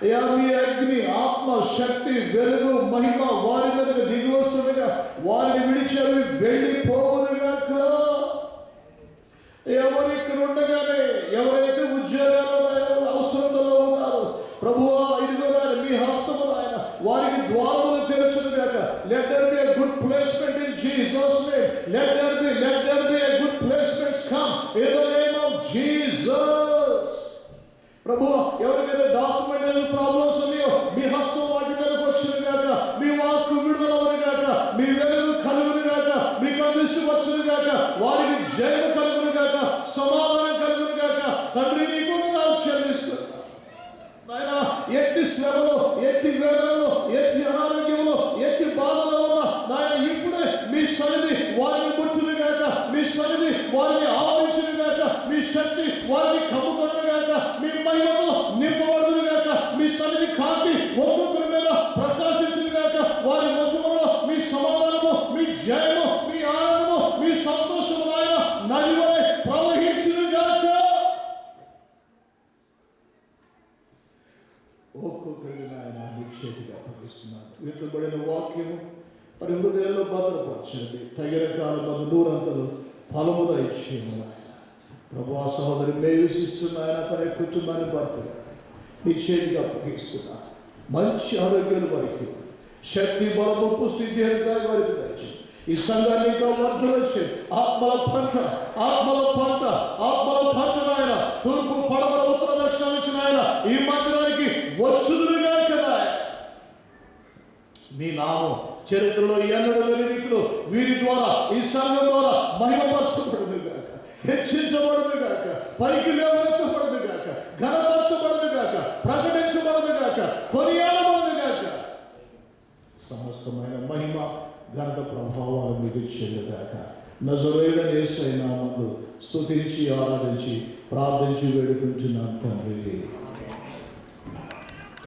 అయ్యా మీ అగ్ని, ఆత్మ, శక్తి, వెలుగు, మహిమ వారి మీదకి దిగి వస్తుండగా వారిని విడిచేవి వెళ్ళిపోవునుగాక. ఎవరు ఇక్కడ ఉండగానే ఎవరైతే ఉద్యోగాలు అవసరంలో ఉన్నారు ప్రభువా, ఇదిగో మీ హస్తము ఆయన వారికి ద్వారములు తెరచునుగాక. Let there be a good placement in Jesus' name. Let there be a good placements come in the name of Jesus. ప్రభువా, ఎవరికైతే డాక్యుమెంటల్ ప్రాబ్లమ్స్ ఉన్నాయో మీ హస్తం వాటి మీదకి వచ్చునుగాక. మీ వాక్కు విడుదల అవునుగాక. మీ వెలుగు కలుగునుగాక. మీకు అందిస్తూ వచ్చునుగాక. వారికి జయం కలుగునుగాక. సమాధానం కలుగునుగాక. తండ్రి, నీకు వందనాలు చెల్లిస్తున్నాను నాయన. ఎట్టి శ్రమలో, ఎట్టి వేదనలో, ఎట్టి అనారోగ్యంలో, ఎట్టి బాధలో ఉన్న నాయన ఇప్పుడే మీ సన్నిధి వారిని ముట్టునుగాక. మీ సన్నిధి వారిని ఆవరించునుగాక. మీ శక్తి ప్రార్థిస్తున్నాను. విత్తబడిన వాక్యము మరి హృదయాల్లో భద్రపరచండి. తగిన కాలంలో నూరంతలు ఫలము దయచేయము. ప్రభా సహోదరి మేవిస్తున్న ఆయన తన కుటుంబాన్ని భర్తగా నీ చేతికి అప్పగిస్తున్నా. మంచి ఆరోగ్యాలు వారికి, శక్తి బలము పుష్టి దేహంగా వారికి దయచేయండి. ఈ సంఘాన్ని ఇంకా వర్ధలొచ్చి ఆత్మల పంట నాయన తూర్పు పడమర ఉత్తర దక్షిణం ఇచ్చిన ఆయన ఈ మందిరానికి వచ్చుదురుగా కదా. మీ నామం చరిత్రలో ఎన్నడూ లేని రీతిలో వీరి ద్వారా ఈ సంఘం ద్వారా మహిమపరచబడును గాక, హెచ్చించబడును గాక, పైకి లేవనెత్తబడును గాక, ఘనపరచబడును గాక, ప్రకటించబడును గాక, కొనియాడబడును గాక. సమస్తమైన మహిమ ఘనత ప్రభావాలు మీకు చెల్లుగాక. నజరేయుడైన యేసయ్య నామములో స్తుతించి ఆరాధించి ప్రార్థించి వేడుకుంటున్నాను తండ్రి.